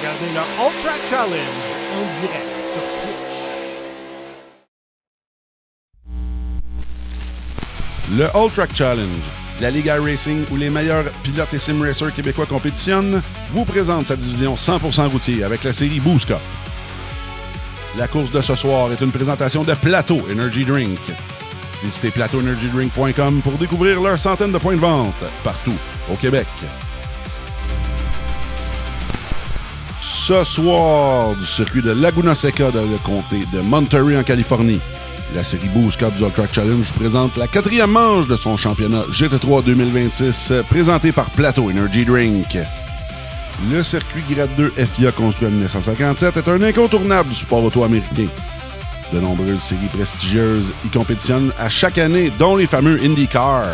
regardez le All Track Challenge en direct sur Twitch. Le All Track Challenge, la Ligue iRacing où les meilleurs pilotes et sim racers québécois compétitionnent, vous présente sa division 100% routier avec la série Boost Cup. La course de ce soir est une présentation de Plateau Energy Drink. Visitez plateauenergydrink.com pour découvrir leurs centaines de points de vente partout au Québec. Ce soir, du circuit de Laguna Seca dans le comté de Monterey en Californie, la série Boost Cup du All Track Challenge vous présente la 4e manche de son championnat GT3 2026 présenté par Plateau Energy Drink. Le circuit Grade 2 FIA construit en 1957 est un incontournable du sport auto américain. De nombreuses séries prestigieuses y compétitionnent à chaque année, dont les fameux IndyCar.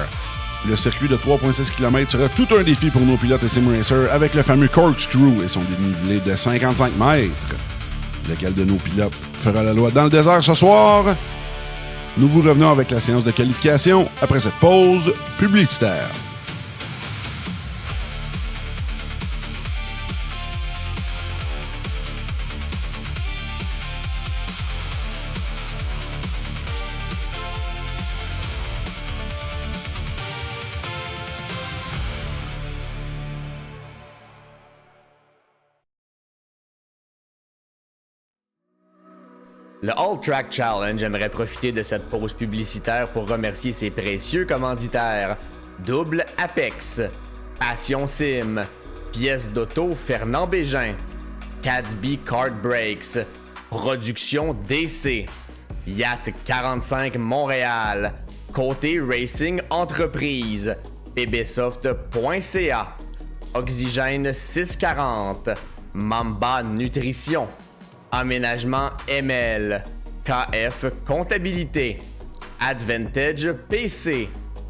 Le circuit de 3,6 km sera tout un défi pour nos pilotes et sim racers avec le fameux Corkscrew et son dénivelé de 55 mètres. Lequel de nos pilotes fera la loi dans le désert ce soir? Nous vous revenons avec la séance de qualification après cette pause publicitaire. Le All Track Challenge aimerait profiter de cette pause publicitaire pour remercier ses précieux commanditaires. Double Apex, Passion Sim, Pièces d'auto Fernand Bégin, Cadsby Kart Brakes, Production DC, Yacht 45 Montréal, Côté Racing Entreprise, pbsoft.ca, Oxygène 640, Mamba Nutrition, Aménagement ML, KF Comptabilité, Advantage PC,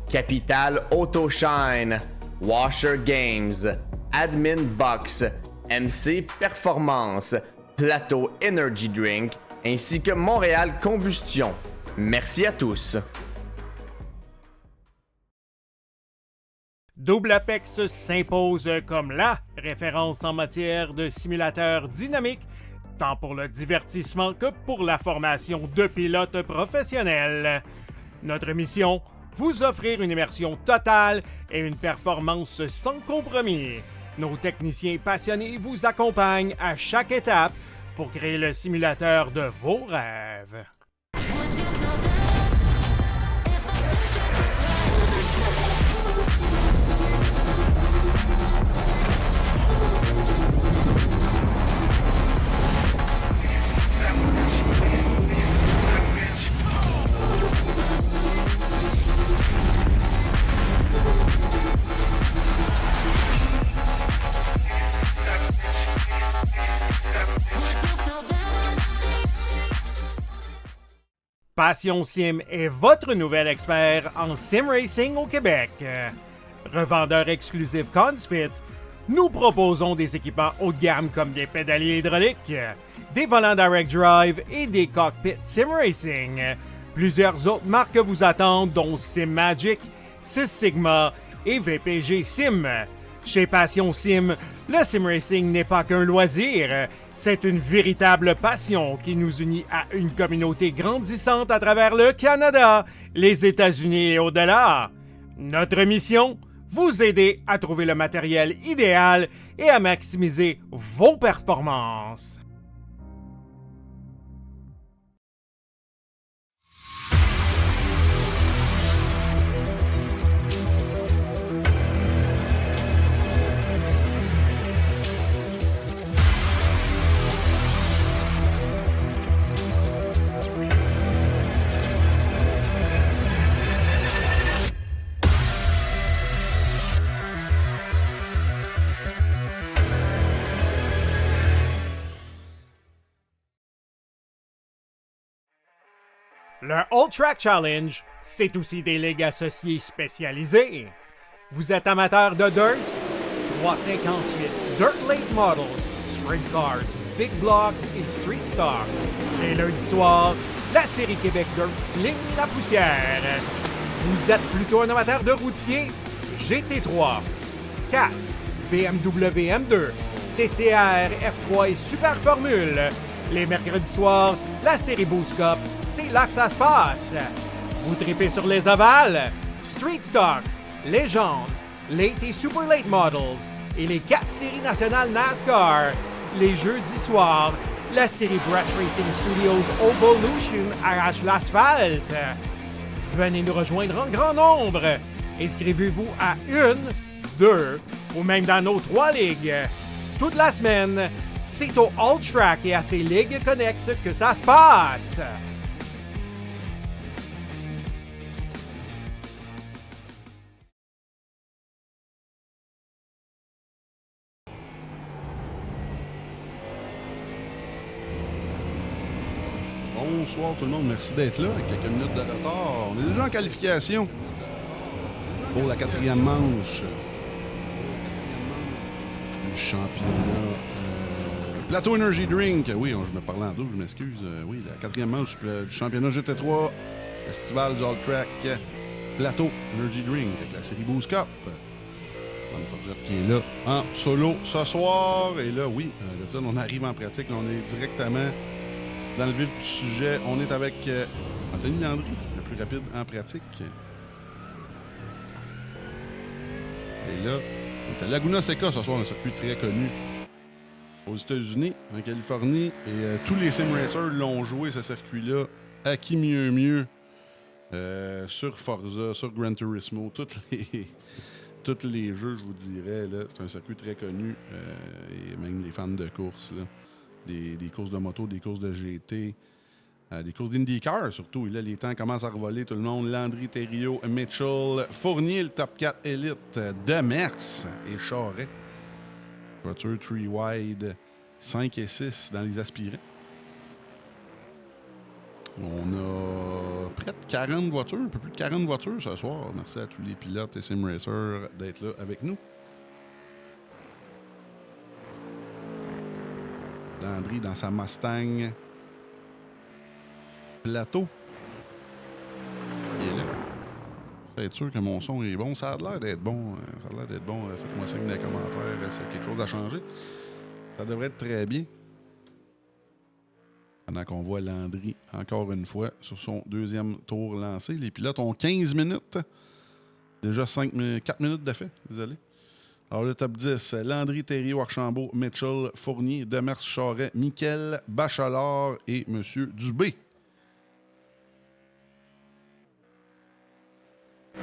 Capital Autoshine, Washer Games, Admin Box, MC Performance, Plateau Energy Drink, ainsi que Montréal Combustion. Merci à tous. Double Apex s'impose comme la référence en matière de simulateurs dynamiques, tant pour le divertissement que pour la formation de pilotes professionnels. Notre mission, vous offrir une immersion totale et une performance sans compromis. Nos techniciens passionnés vous accompagnent à chaque étape pour créer le simulateur de vos rêves. Passion Sim est votre nouvel expert en sim racing au Québec. Revendeur exclusif Conspit, nous proposons des équipements haut de gamme comme des pédaliers hydrauliques, des volants direct drive et des cockpits sim racing. Plusieurs autres marques vous attendent, dont Sim Magic, Six Sigma et VPG Sim. Chez Passion Sim, le sim racing n'est pas qu'un loisir, c'est une véritable passion qui nous unit à une communauté grandissante à travers le Canada, les États-Unis et au-delà. Notre mission, vous aider à trouver le matériel idéal et à maximiser vos performances. Le All Track Challenge, c'est aussi des ligues associées spécialisées. Vous êtes amateur de dirt? 358 Dirt Late Models, Sprint Cars, Big Blocks et Street Stocks. Et lundi soir, la série Québec Dirt Sling la poussière. Vous êtes plutôt un amateur de routier? GT3, 4 BMW M2, TCR, F3 et Super Formule. Les mercredis soirs, la série Boost Cup, c'est là que ça se passe. Vous tripez sur les ovales, Street Stocks, Légende, Late et Super Late Models et les 4 séries nationales NASCAR. Les jeudis soirs, la série Brett Racing Studios Evolution arrache l'asphalte. Venez nous rejoindre en grand nombre. Inscrivez-vous à 1, 2 ou même dans nos 3 ligues. Toute la semaine, c'est au All Track et à ses ligues connexes que ça se passe. Bonsoir tout le monde, merci d'être là. Avec quelques minutes de retard. On est déjà en qualification pour la 4e manche du championnat Plateau Energy Drink. Oui, je me parlais en double, je m'excuse. Oui, la 4e manche du championnat GT3 Festival du All Track Plateau Energy Drink avec la série Boost Cup. Forgette qui est là en solo ce soir. Et là, oui, on arrive en pratique. Là, on est directement dans le vif du sujet. On est avec Anthony Landry, le plus rapide en pratique. Et là, on est à Laguna Seca ce soir, un circuit très connu aux États-Unis, en Californie. Et tous les sim racers l'ont joué, ce circuit-là, à qui mieux sur Forza, sur Gran Turismo, tous les jeux, je vous dirais. Là, c'est un circuit très connu. Et même les fans de course, là. Des courses de moto, des courses de GT, des courses d'IndyCar surtout. Et là, les temps commencent à revoler tout le monde. Landry, Thériault, Mitchell, Fournier, le top 4 Elite, Demers et Charret. Voiture 3 wide, 5 et 6 dans les aspirants. On a près de 40 voitures, un peu plus de 40 voitures ce soir. Merci à tous les pilotes et sim racers d'être là avec nous. Landry dans sa Mustang Plateau. Il est là. Faut être sûr que mon son est bon. Ça a l'air d'être bon. Faites-moi signe dans les commentaires s'il y a quelque chose à changer. Ça devrait être très bien. Pendant qu'on voit Landry, encore une fois, sur son 2e tour lancé. Les pilotes ont 15 minutes. Déjà 4 minutes de fait. Désolé. Alors, le top 10, Landry, Thériault, Archambault, Mitchell, Fournier, Demers, Charret, Miquel, Bachelard et M. Dubé. Là,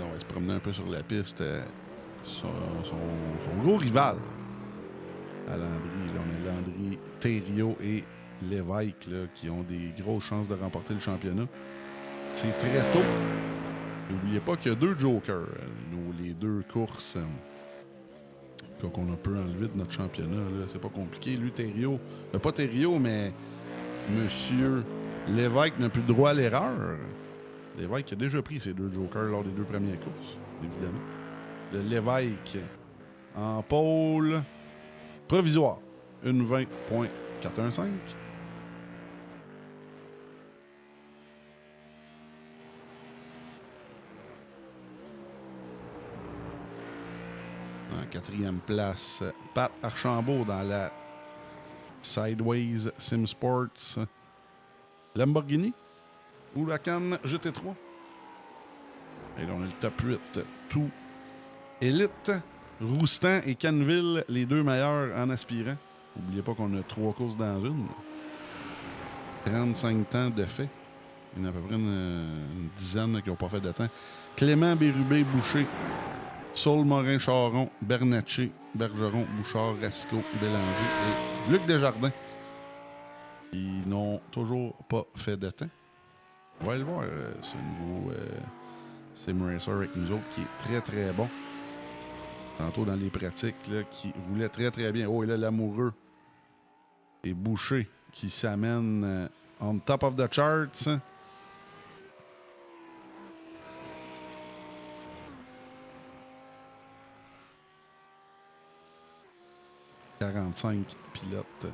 on va se promener un peu sur la piste. Son gros rival à Landry. Là, on a Landry, Thériault et Lévesque là, qui ont des grosses chances de remporter le championnat. C'est très tôt. N'oubliez pas qu'il y a 2 jokers. Les 2 courses qu'on a un peu enlevé de notre championnat. Là. C'est pas compliqué. Lui, Thériault, pas Thériault, mais Monsieur Lévesque n'a plus le droit à l'erreur. Lévesque a déjà pris ses 2 jokers lors des 2 premières courses, évidemment. Le Lévesque en pôle provisoire. 1:20.415. En 4e place, Pat Archambault dans la Sideways Sim Sports Lamborghini Huracan GT3. Et là, on a le top 8. Tout Elite, Roustan et Canville, les 2 meilleurs en aspirant. N'oubliez pas qu'on a 3 courses dans une. 35 temps de fait. Il y en a à peu près une dizaine qui n'ont pas fait de temps. Clément Bérubé Boucher, Saul Morin-Charon, Bernatchez, Bergeron, Bouchard, Rasco, Bélanger et Luc Desjardins. Ils n'ont toujours pas fait de temps. On va aller voir ce nouveau sim racer avec nous autres qui est très très bon. Tantôt dans les pratiques là, qui roulait très très bien. Oh, et là, l'amoureux et Boucher qui s'amène on top of the charts. 45 pilotes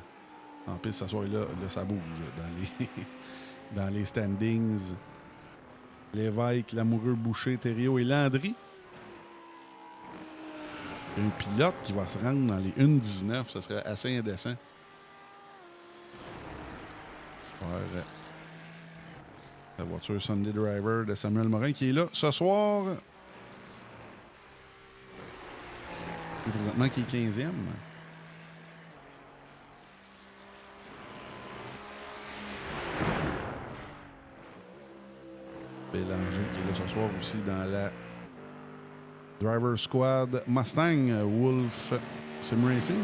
en piste ce soir-là. Là, ça bouge dans les standings. Lévesque, Lamoureux, Boucher, Thériault et Landry. Un pilote qui va se rendre dans les 1,19, ça serait assez indécent. Faire la voiture Sunday Driver de Samuel Morin qui est là ce soir. Et présentement qui est 15e. Bélanger qui est là ce soir aussi dans la Driver Squad Mustang Wolf Sim Racing.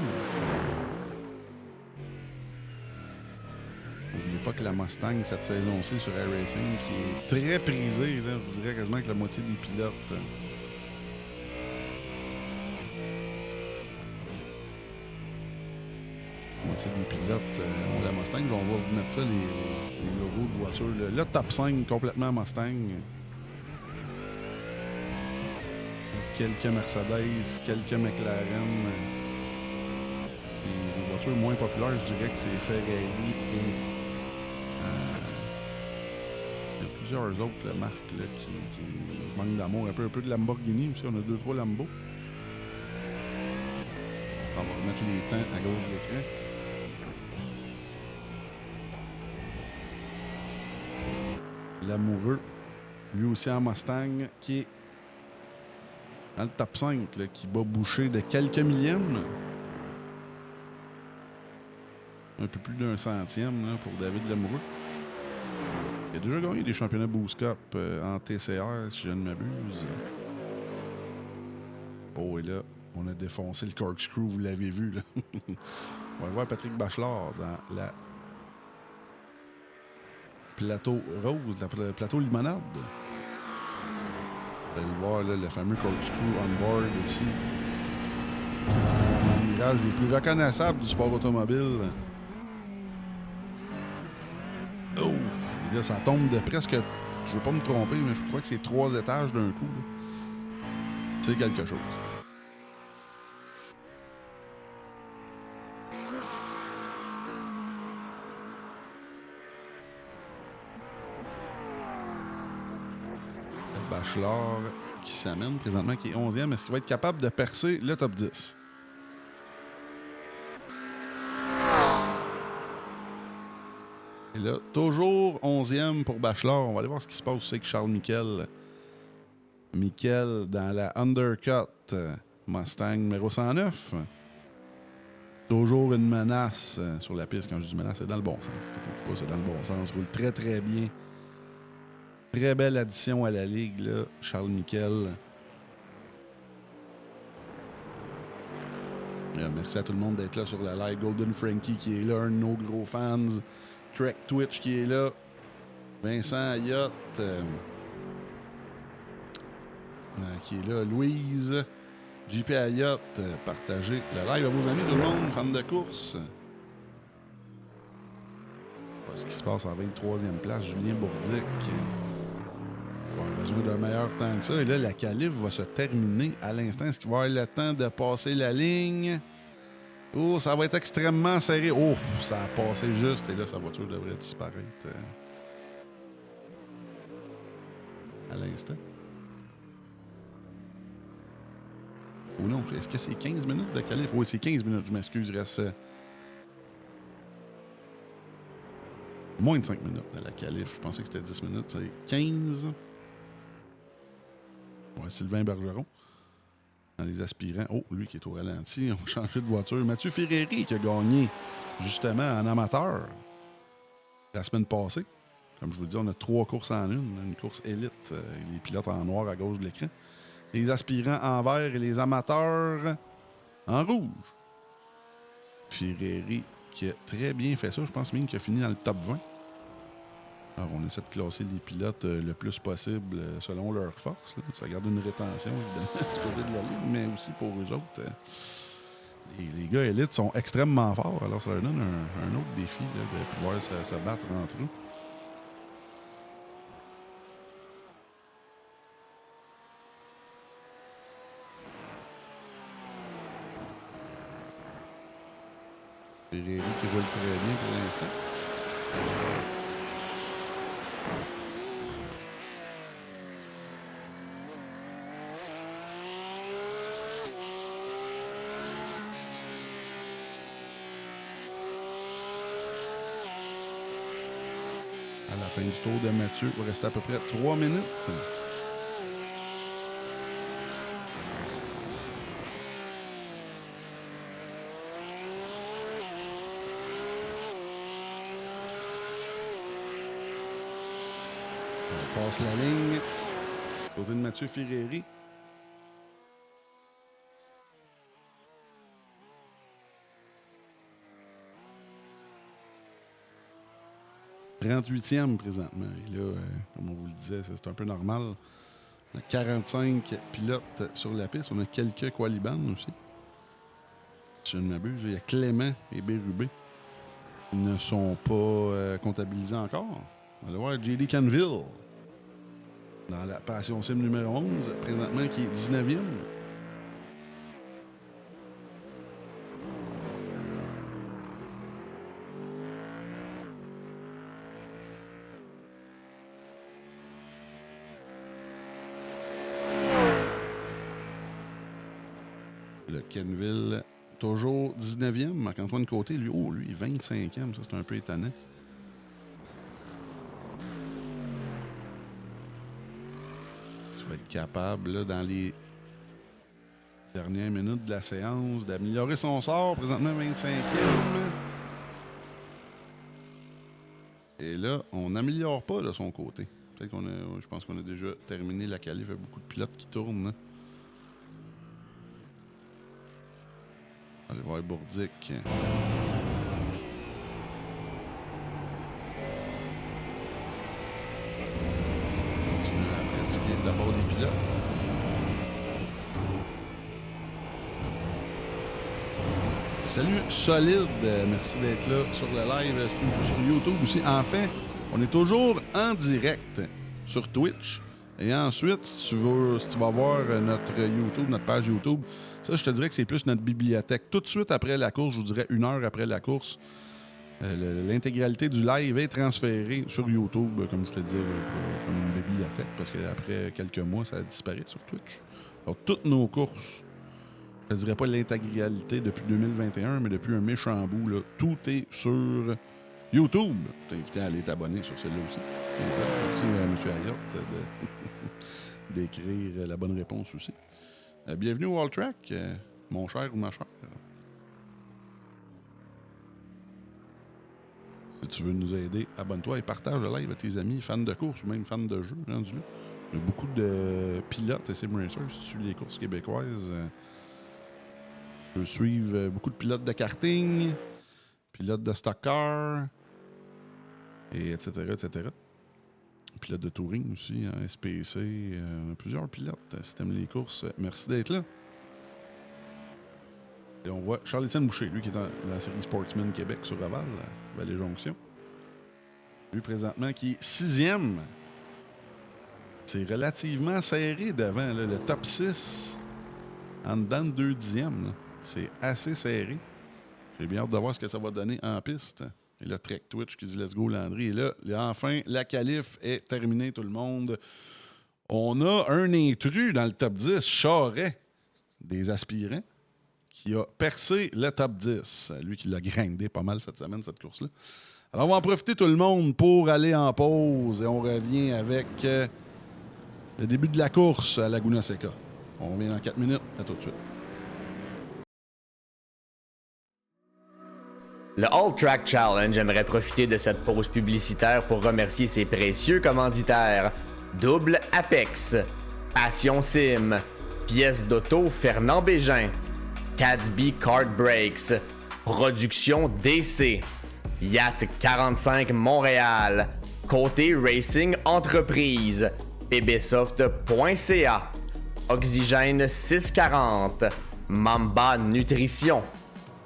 N'oubliez pas que la Mustang cette saison-ci sur Air Racing qui est très prisée, là, je vous dirais quasiment que la moitié des pilotes. La moitié des pilotes ont la Mustang. On va vous mettre ça, les logos de voiture. Le top 5 complètement Mustang. Quelques Mercedes, quelques McLaren. Les voitures moins populaires, je dirais que c'est Ferrari et il y a plusieurs autres marques là, qui manquent d'amour. Un peu de Lamborghini aussi. On a 2-3 Lambo. On va remettre les temps à gauche de l'écran. L'amoureux, lui aussi en Mustang, qui est dans le top 5, là, qui bat Boucher de quelques millièmes. Un peu plus d'un centième là, pour David Lamoureux. Il a déjà gagné des championnats Boost Cup en TCR, si je ne m'abuse. Oh, et là, on a défoncé le corkscrew, vous l'avez vu. Là. On va voir Patrick Bachelard dans la plateau rose, la plateau limonade. Vous allez voir là, le fameux corkscrew on board ici. Les virages les plus reconnaissables du sport automobile. Oh! Et là, ça tombe de presque... Je veux pas me tromper, mais je crois que c'est 3 étages d'un coup. C'est quelque chose. Le Bachelard qui s'amène présentement, qui est 11e. Est-ce qu'il va être capable de percer le top 10? Et là, toujours 11e pour Bachelard. On va aller voir ce qui se passe aussi avec Charles Miquel. Miquel dans la Undercut Mustang numéro 109. Toujours une menace sur la piste. Quand je dis menace, c'est dans le bon sens. Pas, c'est dans le bon sens. Roule très, très bien. Très belle addition à la Ligue, là. Charles Miquel. Merci à tout le monde d'être là sur la live. Golden Frankie qui est là, un de nos gros fans. Trek Twitch qui est là. Vincent Ayotte qui est là. Louise. JP Ayotte. Partagez le live à vos amis, tout le monde, fans de course. Pas ce qui se passe en 23e place. Julien Bourdic. On a besoin d'un meilleur temps que ça. Et là, la qualif va se terminer à l'instant. Est-ce qu'il va avoir le temps de passer la ligne? Oh, ça va être extrêmement serré. Oh, ça a passé juste. Et là, sa voiture devrait disparaître à l'instant. Ou non, est-ce que c'est 15 minutes de qualif? Oui, c'est 15 minutes. Je m'excuse, il reste moins de 5 minutes à la qualif. Je pensais que c'était 10 minutes. C'est 15. Ouais, Sylvain Bergeron. Dans les aspirants. Oh, lui qui est au ralenti. On a changé de voiture. Mathieu Ferreri qui a gagné justement en amateur la semaine passée. Comme je vous le dis, on a 3 courses en une. Une course élite. Les pilotes en noir à gauche de l'écran. Les aspirants en vert et les amateurs en rouge. Ferreri qui a très bien fait ça. Je pense même qu'il a fini dans le top 20. Alors, on essaie de classer les pilotes le plus possible selon leur force. Là. Ça garde une rétention, évidemment, du côté de la ligne, mais aussi pour eux autres. Les gars élites sont extrêmement forts. Alors, ça leur donne un autre défi là, de pouvoir se battre entre eux. Ferreri qui roule très bien pour l'instant. fin du tour de Mathieu, il va rester à peu près 3 minutes. On passe la ligne. Côté de Mathieu Ferreri. « 38e présentement. Et là, comme on vous le disait, c'est un peu normal. On a 45 pilotes sur la piste. On a quelques qualibans aussi. Si je ne m'abuse, il y a Clément et Bérubé qui ne sont pas comptabilisés encore. On va aller voir J.D. Canville dans la Passion Sim numéro 11, présentement qui est 19e. Le Canville, toujours 19e. Marc-Antoine Côté, lui, 25e. Ça, c'est un peu étonnant. Tu vas être capable, là, dans les dernières minutes de la séance, d'améliorer son sort. Présentement, 25e. Et là, on n'améliore pas de son côté. Peut-être je pense qu'on a déjà terminé la qualif. Il y a beaucoup de pilotes qui tournent, là. Allez voir Bourdic. Continuer à pratiquer d'abord les pilotes. Salut Solide, merci d'être là sur le live, sur YouTube aussi. En fait, on est toujours en direct sur Twitch. Et ensuite, si tu vas voir notre YouTube, notre page YouTube, ça, je te dirais que c'est plus notre bibliothèque. Tout de suite après la course, je vous dirais 1 heure après la course, l'intégralité du live est transférée sur YouTube, comme je te disais, comme une bibliothèque, parce qu'après quelques mois, ça disparaît sur Twitch. Alors, toutes nos courses, je te dirais pas l'intégralité depuis 2021, mais depuis un méchant bout, là, tout est sur YouTube. Je t'invite à aller t'abonner sur celle-là aussi. Merci à M. Ayotte d'écrire la bonne réponse aussi. Bienvenue au All Track, mon cher ou ma chère. Si tu veux nous aider, abonne-toi et partage le live à tes amis, fans de course ou même fans de jeu. Rendu là. Il y a beaucoup de pilotes et sim racers si tu suis les courses québécoises. Tu peux suivre beaucoup de pilotes de karting, pilotes de stock car, et etc., etc. Pilote de touring aussi, hein, SPC, plusieurs pilotes. Si t'aimes les courses, merci d'être là. Et on voit Charles-Étienne Boucher, lui qui est dans la série Sportsman Québec sur Laval, Vallée-Jonction. Lui, présentement, qui est 6e. C'est relativement serré devant, là, le top 6 en dedans de 2 dixièmes. Là. C'est assez serré. J'ai bien hâte de voir ce que ça va donner en piste. Et là, Trek Twitch qui dit « Let's go, Landry ». Et là, enfin, la qualif est terminée, tout le monde. On a un intrus dans le top 10, Charret, des aspirants, qui a percé le top 10. Lui qui l'a grindé pas mal cette semaine, cette course-là. Alors, on va en profiter, tout le monde, pour aller en pause. Et on revient avec le début de la course à Laguna Seca. On revient dans 4 minutes. À tout de suite. Le All Track Challenge aimerait profiter de cette pause publicitaire pour remercier ses précieux commanditaires. Double Apex, Passion Sim, Pièces d'auto Fernand Bégin, Cadsby Kart Brakes, Production DC, Yacht 45 Montréal, Côté Racing Entreprise, pbsoft.ca, Oxygène 640, Mamba Nutrition,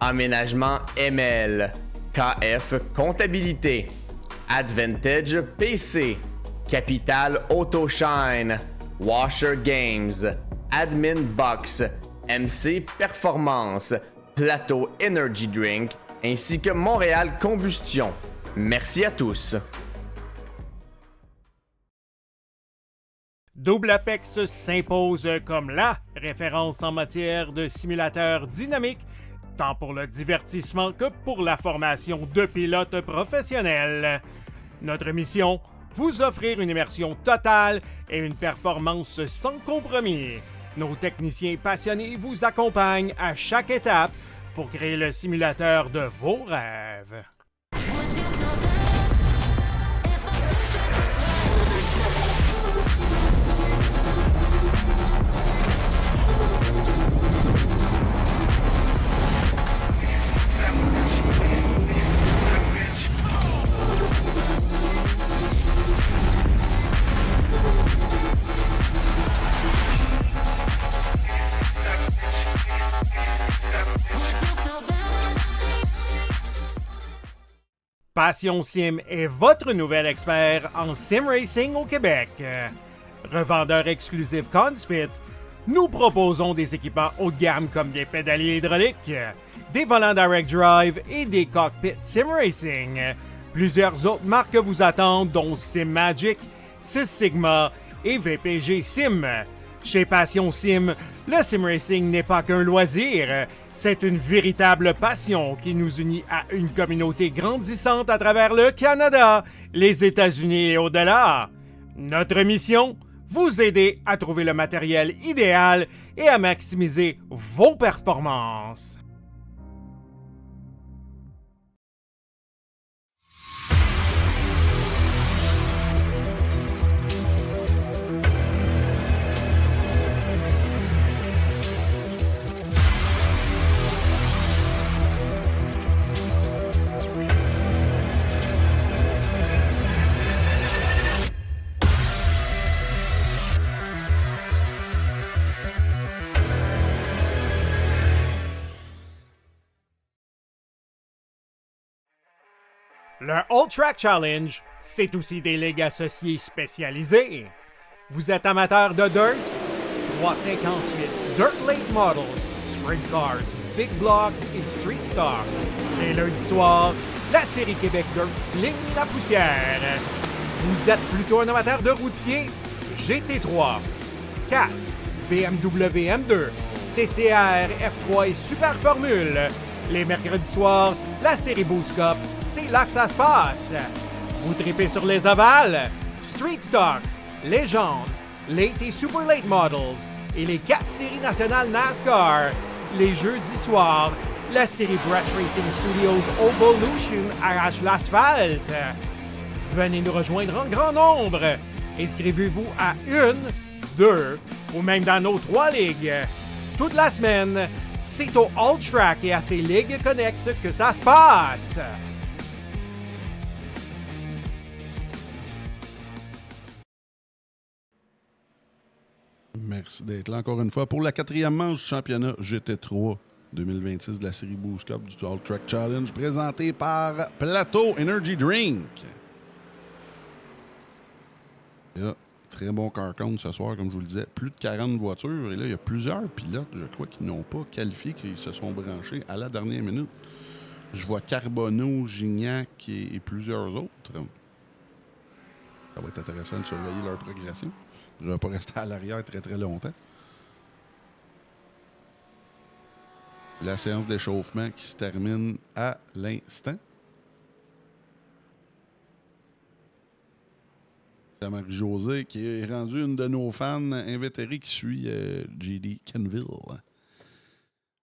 Aménagement ML, KF Comptabilité, Advantage PC, Capital Autoshine, Washer Games, Admin Box, MC Performance, Plateau Energy Drink, ainsi que Montréal Combustion. Merci à tous. Double Apex s'impose comme la référence en matière de simulateurs dynamiques, tant pour le divertissement que pour la formation de pilotes professionnels. Notre mission, vous offrir une immersion totale et une performance sans compromis. Nos techniciens passionnés vous accompagnent à chaque étape pour créer le simulateur de vos rêves. Passion Sim est votre nouvel expert en sim racing au Québec. Revendeur exclusif Conspit, nous proposons des équipements haut de gamme comme des pédaliers hydrauliques, des volants direct drive et des cockpits sim racing. Plusieurs autres marques vous attendent, dont Sim Magic, Six Sigma et VPG Sim. Chez Passion Sim, le sim racing n'est pas qu'un loisir, c'est une véritable passion qui nous unit à une communauté grandissante à travers le Canada, les États-Unis et au-delà. Notre mission, vous aider à trouver le matériel idéal et à maximiser vos performances. Le All Track Challenge, c'est aussi des ligues associées spécialisées. Vous êtes amateur de dirt? 358 Dirt Late Models, Sprint Cars, Big Blocks et Street Stars. Les lundis soirs, la série Québec Dirt sling la poussière. Vous êtes plutôt un amateur de routier? GT3, 4, BMW M2, TCR, F3 et Super Formule. Les mercredis soirs, la série Boost Cup, c'est là que ça se passe. Vous tripez sur les ovales, Street Stocks, Légende, Late et Super Late Models et les 4 séries nationales NASCAR. Les jeudis soirs, la série Brett Racing Studios Evolution arrache l'asphalte. Venez nous rejoindre en grand nombre. Inscrivez-vous à 1, 2 ou même dans nos 3 ligues. Toute la semaine, c'est au All Track et à ses ligues connexes que ça se passe. Merci d'être là encore une fois pour la 4e manche du championnat GT3 2026 de la série Boost Cup du All Track Challenge présenté par Plateau Energy Drink. Très bon car count ce soir, comme je vous le disais. Plus de 40 voitures. Et là, il y a plusieurs pilotes, je crois, qui n'ont pas qualifié, qui se sont branchés à la dernière minute. Je vois Carbonneau, Gignac et plusieurs autres. Ça va être intéressant de surveiller leur progression. Je ne vais pas rester à l'arrière très, très longtemps. La séance d'échauffement qui se termine à l'instant. C'est Marie-Josée qui est rendue une de nos fans invétérés qui suit JD Kenville.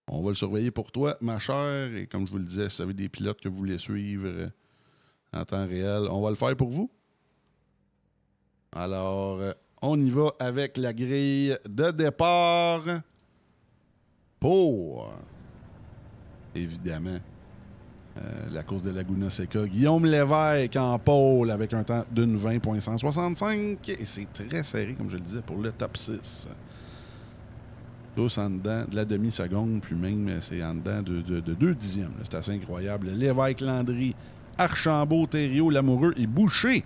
On va le surveiller pour toi, ma chère. Et comme je vous le disais, si vous avez des pilotes que vous voulez suivre en temps réel, on va le faire pour vous. Alors, on y va avec la grille de départ pour, évidemment, la course de Laguna Seca. Guillaume Lévesque en pôle avec un temps d'une 20.165. Et c'est très serré, comme je le disais, pour le top 6. Tous en dedans de la demi-seconde, puis même c'est en dedans de 2 dixièmes. C'est assez incroyable. Lévesque, Landry, Archambault, Thériault, Lamoureux et Boucher.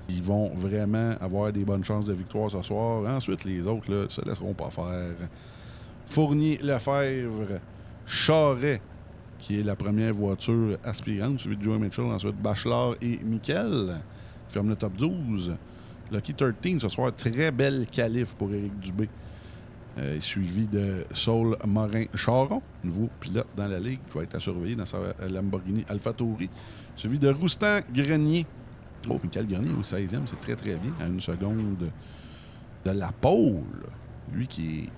Ils vont vraiment avoir des bonnes chances de victoire ce soir. Ensuite, les autres ne se laisseront pas faire. Fournier, Lefebvre, Charret, qui est la première voiture aspirante, suivi de Joey Mitchell, ensuite Bachelard et Miquel, ferme le top 12. Lucky 13 ce soir, très belle qualif pour Éric Dubé, suivi de Saul Morin-Charon, nouveau pilote dans la ligue, qui va être à surveiller dans sa Lamborghini AlphaTauri, suivi de Roustan Grenier, Oh, Michael Garnier au 16e, c'est très très bien. À 1 seconde de la pole. Lui qui est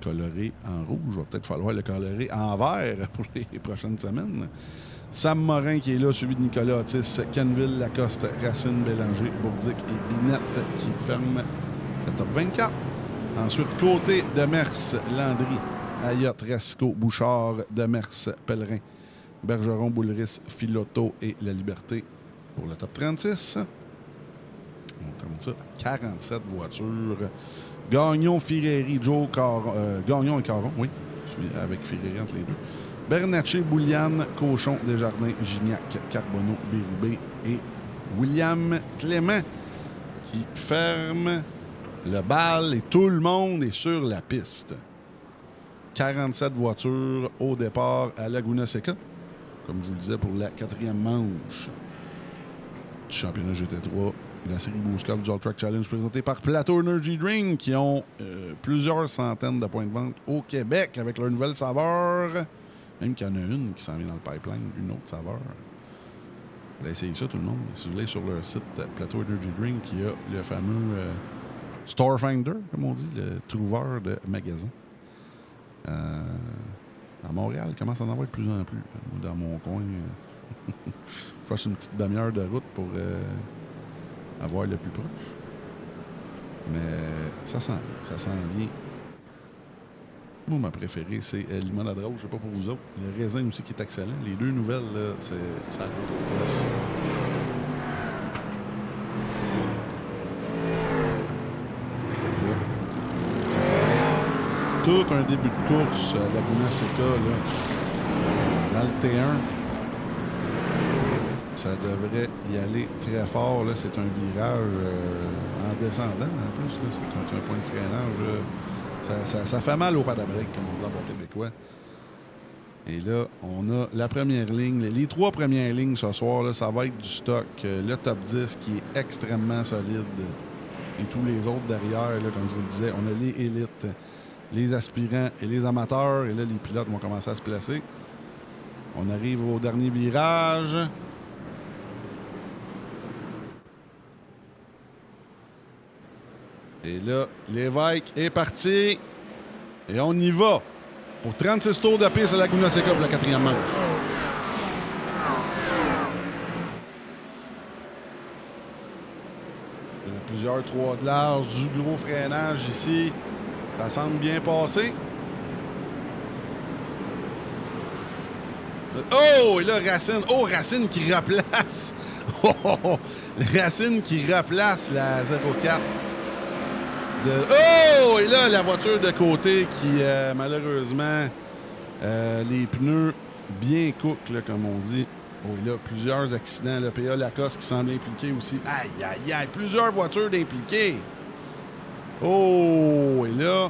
coloré en rouge. Va peut-être falloir le colorer en vert pour les prochaines semaines. Sam Morin qui est là, suivi de Nicolas Otis, Kenville, Lacoste, Racine, Bélanger, Bourdic et Binette qui ferment le top 24. Ensuite, côté de Mers, Landry, Ayotte, Resco, Bouchard, Demers, Pellerin, Bergeron, Boulris, Filoto et La Liberté pour le top 36. On termine ça à 47 voitures. Gagnon, Fireri, Joe, Gagnon et Caron, oui, avec Fireri entre les deux. Bernatchez, Bouliane, Cochon, Desjardins, Gignac, Carbonneau, Bérubé et William Clément qui ferme le bal et tout le monde est sur la piste. 47 voitures au départ à Laguna Seca, comme je vous le disais, pour la 4e manche du championnat GT3, la série Boost Cup du All Track Challenge présentée par Plateau Energy Drink qui ont plusieurs centaines de points de vente au Québec avec leur nouvelle saveur. Même qu'il y en a une qui s'en vient dans le pipeline, une autre saveur. Vous allez essayer ça, tout le monde. Si vous allez sur leur site Plateau Energy Drink, il y a le fameux Store Finder, comme on dit, le trouveur de magasins. À Montréal, il commence à en avoir de plus en plus. Dans mon coin, je fasse une petite demi-heure de route pour avoir le plus proche. Mais ça sent bien, ça sent bien. Moi, ma préférée, c'est limonade rose. Je sais pas pour vous autres. Le raisin aussi qui est excellent. Les deux nouvelles, là, ça roule. Tout un début de course à Laguna Seca, là. Dans le T1. Ça devrait y aller très fort. Là. C'est un virage en descendant, en plus. Là. C'est un point de freinage. Ça fait mal au pare-briques, comme on dit en bon québécois. Et là, on a la première ligne. Les 3 premières lignes ce soir, là, ça va être du stock. Le top 10 qui est extrêmement solide. Et tous les autres derrière, là, comme je vous le disais, on a les élites, les aspirants et les amateurs. Et là, les pilotes vont commencer à se placer. On arrive au dernier virage. Et là, l'évêque est parti. Et on y va. Pour 36 tours de piste à Laguna Seca pour la 4e manche. Il y en a plusieurs 3 de large, du gros freinage ici. Ça semble bien passer. Oh! Et là, Racine. Oh, Racine qui replace. Oh! Racine qui replace la 04. Oh! Et là, la voiture de côté qui, malheureusement, les pneus bien cook, là, comme on dit. Oh, et là, plusieurs accidents. Le PA Lacoste qui semble impliqué aussi. Aïe, aïe, aïe! Plusieurs voitures d'impliquées. Oh! Et là,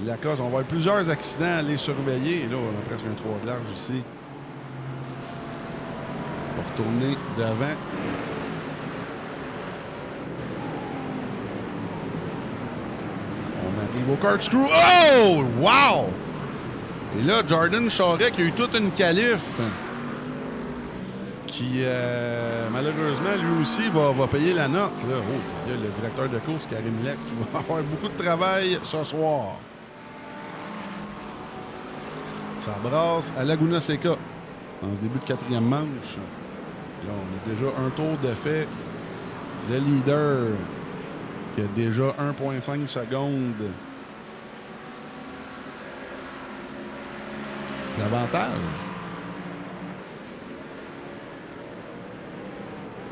Lacoste, on va avoir plusieurs accidents à les surveiller. Et là, on a presque un 3 de large ici. On va retourner devant. On arrive au corkscrew. Oh! Wow! Et là, Jordan Charret qui a eu toute une qualif qui, malheureusement, lui aussi va payer la note. Là. Oh, il y a le directeur de course, Karim Lek, qui va avoir beaucoup de travail ce soir. Ça brasse à Laguna Seca en ce début de 4e manche. Là, on a déjà un tour de fait. Le leader qui a déjà 1,5 secondes d'avantage.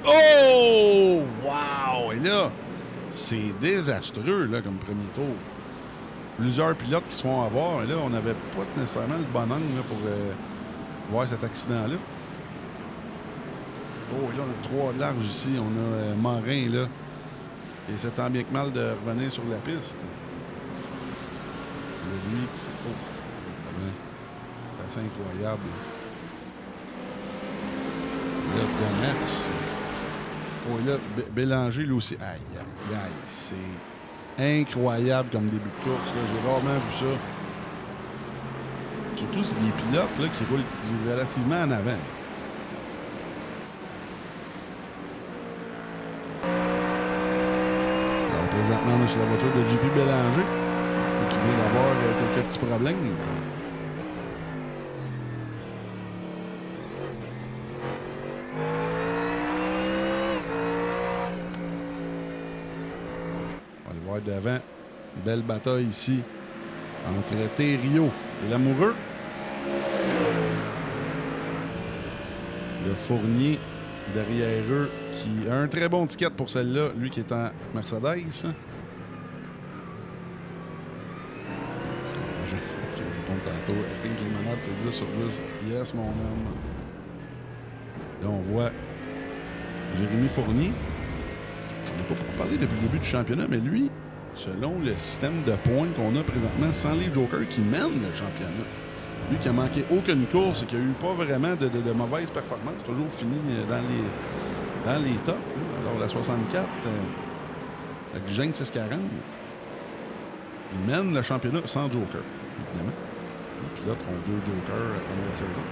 Oh! Wow! Et là, c'est désastreux là, comme premier tour. Plusieurs pilotes qui se font avoir. Et là, on n'avait pas nécessairement le bon angle là, pour voir cet accident-là. Oh, et là, on a 3 de large ici. On a Morin, là. Et c'est tant bien que mal de revenir sur la piste. Lui qui... Oh, c'est assez incroyable. Là, Demers. Oh, et là, Bélanger, lui aussi. Aïe, aïe, aïe. C'est incroyable comme début de course. Là. J'ai rarement vu ça. Surtout, c'est des pilotes là, qui roulent relativement en avant. présentement là, sur la voiture de JP Bélanger et qui vient d'avoir quelques petits problèmes. On va aller voir devant. Une belle bataille ici entre Thériault et Lamoureux. Le Fournier derrière eux qui a un très bon ticket pour celle-là, lui qui est en Mercedes. Je vais répondre tantôt. Pink Limonade, c'est 10 sur 10. Yes, mon homme. Là, on voit Jérémy Fournier. On n'a pas beaucoup parlé depuis le début du championnat, mais lui, selon le système de points qu'on a présentement, sans les jokers qui mènent le championnat, lui qui a manqué aucune course et qui n'a eu pas vraiment de mauvaises performances, toujours fini dans les tops. Là. Alors la 64, avec Gênes 640, il mène le championnat sans joker, évidemment. Les pilotes ont 2 jokers pendant la saison.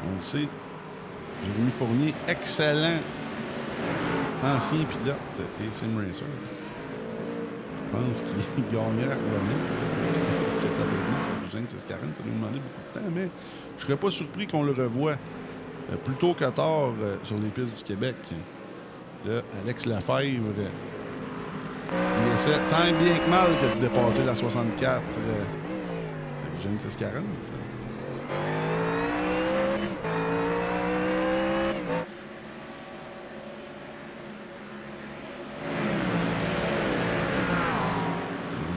On le sait. Jérémy Fournier, excellent ancien pilote et sim racer. Je pense qu'il gagnerait à revenir. Sa business avec Gênes 640, ça lui demandait beaucoup de temps, mais je serais pas surpris qu'on le revoie plus tôt que tard sur les pistes du Québec. Là, Alex Lefebvre, il essaie tant bien que mal que de dépasser la 64 avec Gênes 640.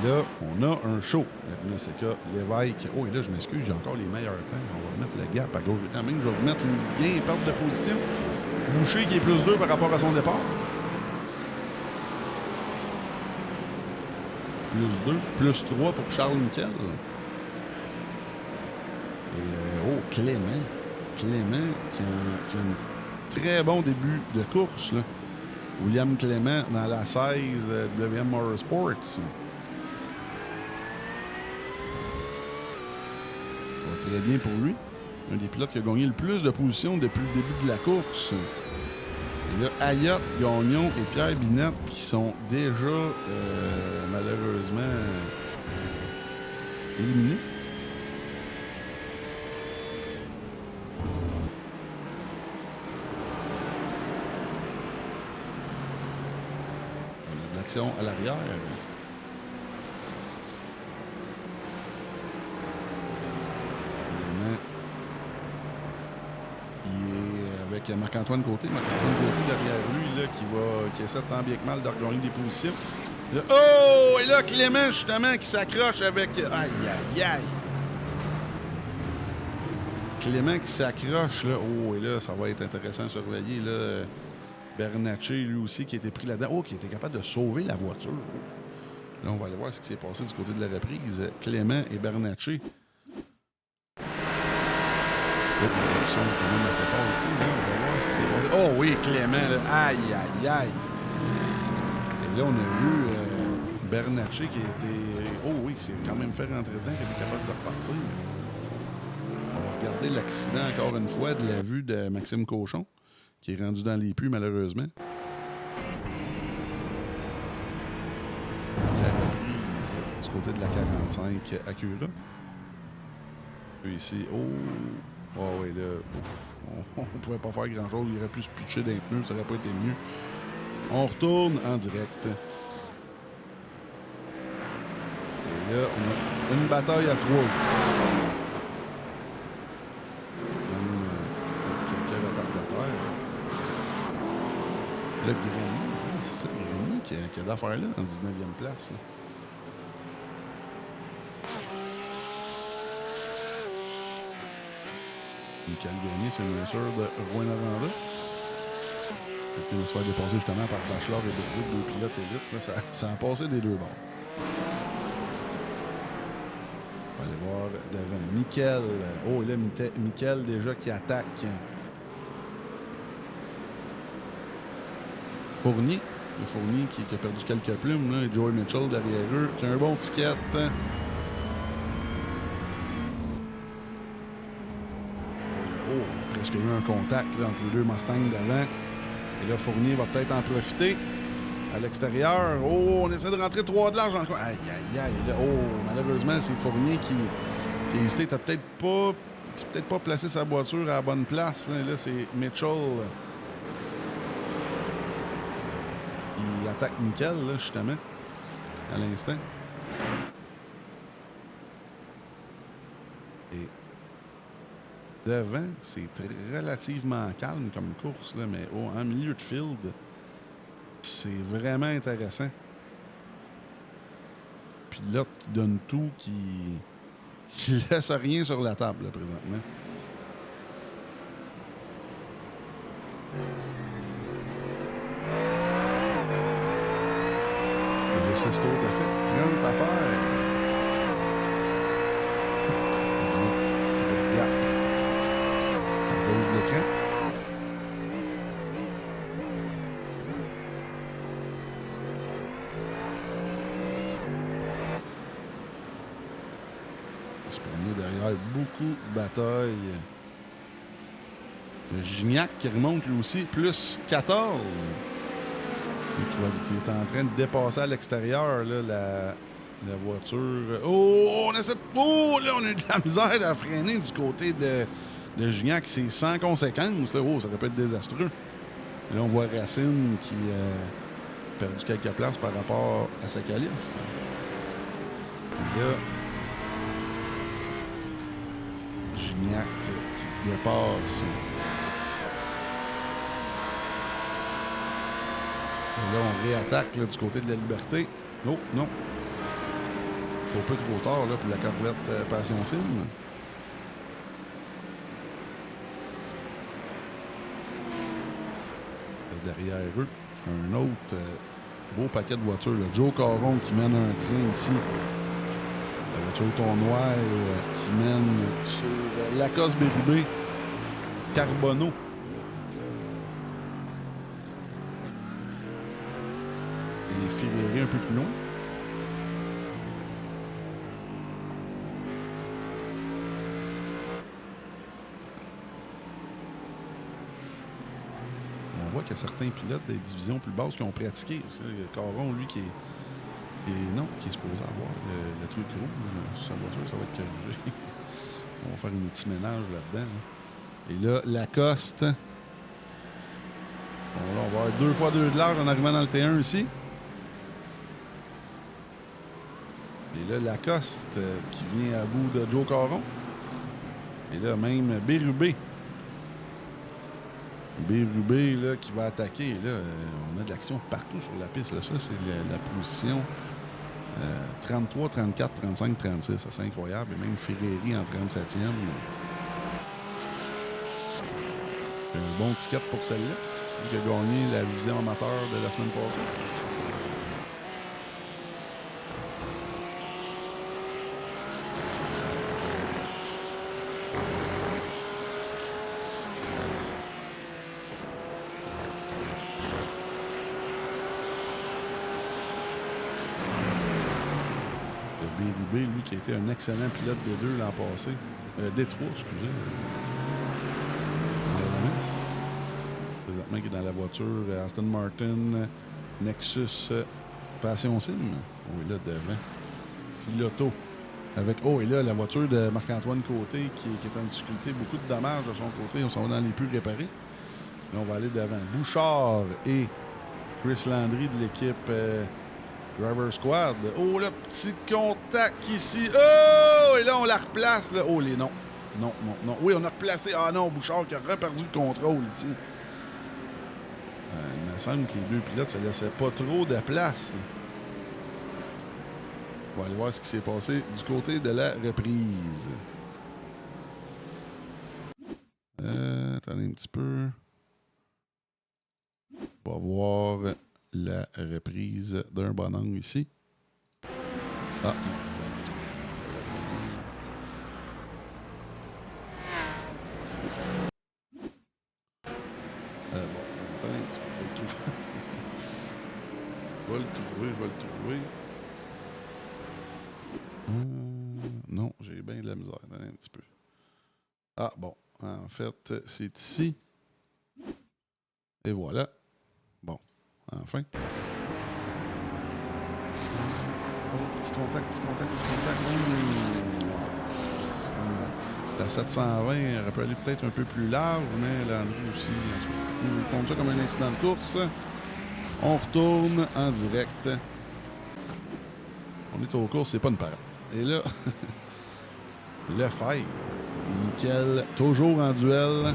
Là, on a un show. Laguna Seca, Lévesque. Oh, et là, je m'excuse, j'ai encore les meilleurs temps. On va remettre le gap à gauche quand même. Je vais remettre les gains et pertes de position. Boucher qui est plus 2 par rapport à son départ. Plus 2. Plus 3 pour Charles Miquel. Et Clément. Clément qui a un très bon début de course. Là. William Clément dans la 16 WM Motorsports. Très bien pour lui. Un des pilotes qui a gagné le plus de positions depuis le début de la course. Et là, Ayotte, Gagnon et Pierre Binette qui sont déjà malheureusement éliminés. On a de l'action à l'arrière. Avec Marc-Antoine Côté. Marc-Antoine Côté derrière lui, là, qui essaie tant bien que mal de regagner des positions. Là, oh! Et là, Clément, justement, qui s'accroche avec... Aïe, aïe, aïe! Clément qui s'accroche, là. Oh, et là, ça va être intéressant à surveiller, là. Bernatchez, lui aussi, qui a été pris là-dedans. Oh, qui était capable de sauver la voiture. Là, on va aller voir ce qui s'est passé du côté de la reprise. Clément et Bernatchez. Oh, ça quand même assez fort ici, là. On va voir ce qui s'est passé. Oh oui, Clément, là. Aïe, aïe, aïe. Et là, on a vu Bernatchez qui a été... Oh oui, qui s'est quand même fait rentrer dedans, qui a été capable de repartir. On va regarder l'accident encore une fois de la vue de Maxime Cochon, qui est rendu dans les puits, malheureusement. La reprise du côté de la 45 Acura. Puis ici, oh oui, là, on ne pouvait pas faire grand-chose. Il aurait pu se pitcher d'un pneu, ça n'aurait pas été mieux. On retourne en direct. Et là, on a une bataille à 3 ici. Quelques retardataires. Le Granny, c'est ça, le Granny qui a d'affaires là, en 19e place. Là. Michael Grenier, c'est une racer de Rouen-Noranda. Il finit de se faire dépasser justement par Bachelor et Burdick, 2 pilotes élites. Là, ça a passé des 2 bords. On va aller voir devant. Michael. Oh, et là, Michael déjà qui attaque. Fournier. Le Fournier qui a perdu quelques plumes. Là, et Joey Mitchell derrière eux, qui a un bon ticket. Presque eu un contact là, entre les 2 Mustangs d'avant. Et là, Fournier va peut-être en profiter. à l'extérieur. Oh, on essaie de rentrer 3 de large encore. Aïe, aïe, aïe. Là, oh, malheureusement, c'est Fournier qui a hésité. Qui a peut-être pas placé sa voiture à la bonne place. Là c'est Mitchell qui attaque Nickel, là, justement, à l'instant. Et devant, c'est relativement calme comme course, là, mais en milieu de field, c'est vraiment intéressant. Pilote qui donne tout, qui laisse rien sur la table, là, présentement. Le G6 Tour de fait, 30 affaires. Le gap à gauche de l'écran. Se promener derrière beaucoup de batailles. Le Gignac qui remonte lui aussi, plus 14. Qui est en train de dépasser à l'extérieur la voiture. Oh, on essaie de... Oh, là, on a eu de la misère à freiner du côté de Gignac. C'est sans conséquence. Là. Oh, ça aurait pu être désastreux. Et là, on voit Racine qui a perdu quelques places par rapport à sa qualif. Et là, Gignac qui dépasse. Et là, on réattaque là, du côté de la Liberté. Oh, non. Un peu trop tard là, pour la Corvette Passion Sim. Et derrière eux, un autre beau paquet de voitures. Le Joe Caron qui mène un train ici. La voiture Tournois qui mène sur Lacoste Bérubé. Carbonneau. Et Ferrari un peu plus loin. On voit qu'il y a certains pilotes des divisions plus basses qui ont pratiqué. Caron, lui, qui est supposé avoir le truc rouge sur sa voiture, ça va être corrigé. On va faire un petit ménage là-dedans. Et là, Lacoste. Bon, là, on va avoir 2 fois 2 de large en arrivant dans le T1 ici. Et là, Lacoste qui vient à bout de Joe Caron. Et là, même Bérubé. Bérubé là, qui va attaquer. Et là, on a de l'action partout sur la piste. Là. Ça, c'est la position 33, 34, 35, 36. Ça, c'est incroyable. Et même Ferrari en 37e. Un bon ticket pour celle-là. Qui a gagné la division amateur de la semaine passée. Bérubé, lui, qui a été un excellent pilote D2 l'an passé. D3, excusez. Présentement, qui est dans la voiture Aston Martin Nexus Passion Sim. Oh, et là, devant. Filoto. Avec, oh, et là, la voiture de Marc-Antoine Côté qui est en difficulté. Beaucoup de dommages de son côté. On s'en va dans les plus réparés. Là, on va aller devant. Bouchard et Chris Landry de l'équipe Driver Squad. Oh, le petit contact ici. Oh! Et là, on la replace. Là. Oh, les noms. Non, non, non. Oui, on a replacé. Ah non, Bouchard qui a reperdu le contrôle ici. Il me semble que les deux pilotes ne se laissaient pas trop de place. Là. On va aller voir ce qui s'est passé du côté de la reprise. Attendez un petit peu. On va voir la reprise d'un bon angle ici. Ah, je vais le trouver. Non, j'ai bien de la misère. Attendez un petit peu. Ah, bon. En fait, c'est ici. Et voilà. Bon. Enfin. petit contact. La 720 aurait pu aller peut-être un peu plus large, mais Landry aussi, en tout cas, on compte ça comme un incident de course. On retourne en direct. On est aux courses, c'est pas une parade. Et là, Lefebvre et Nickel, toujours en duel.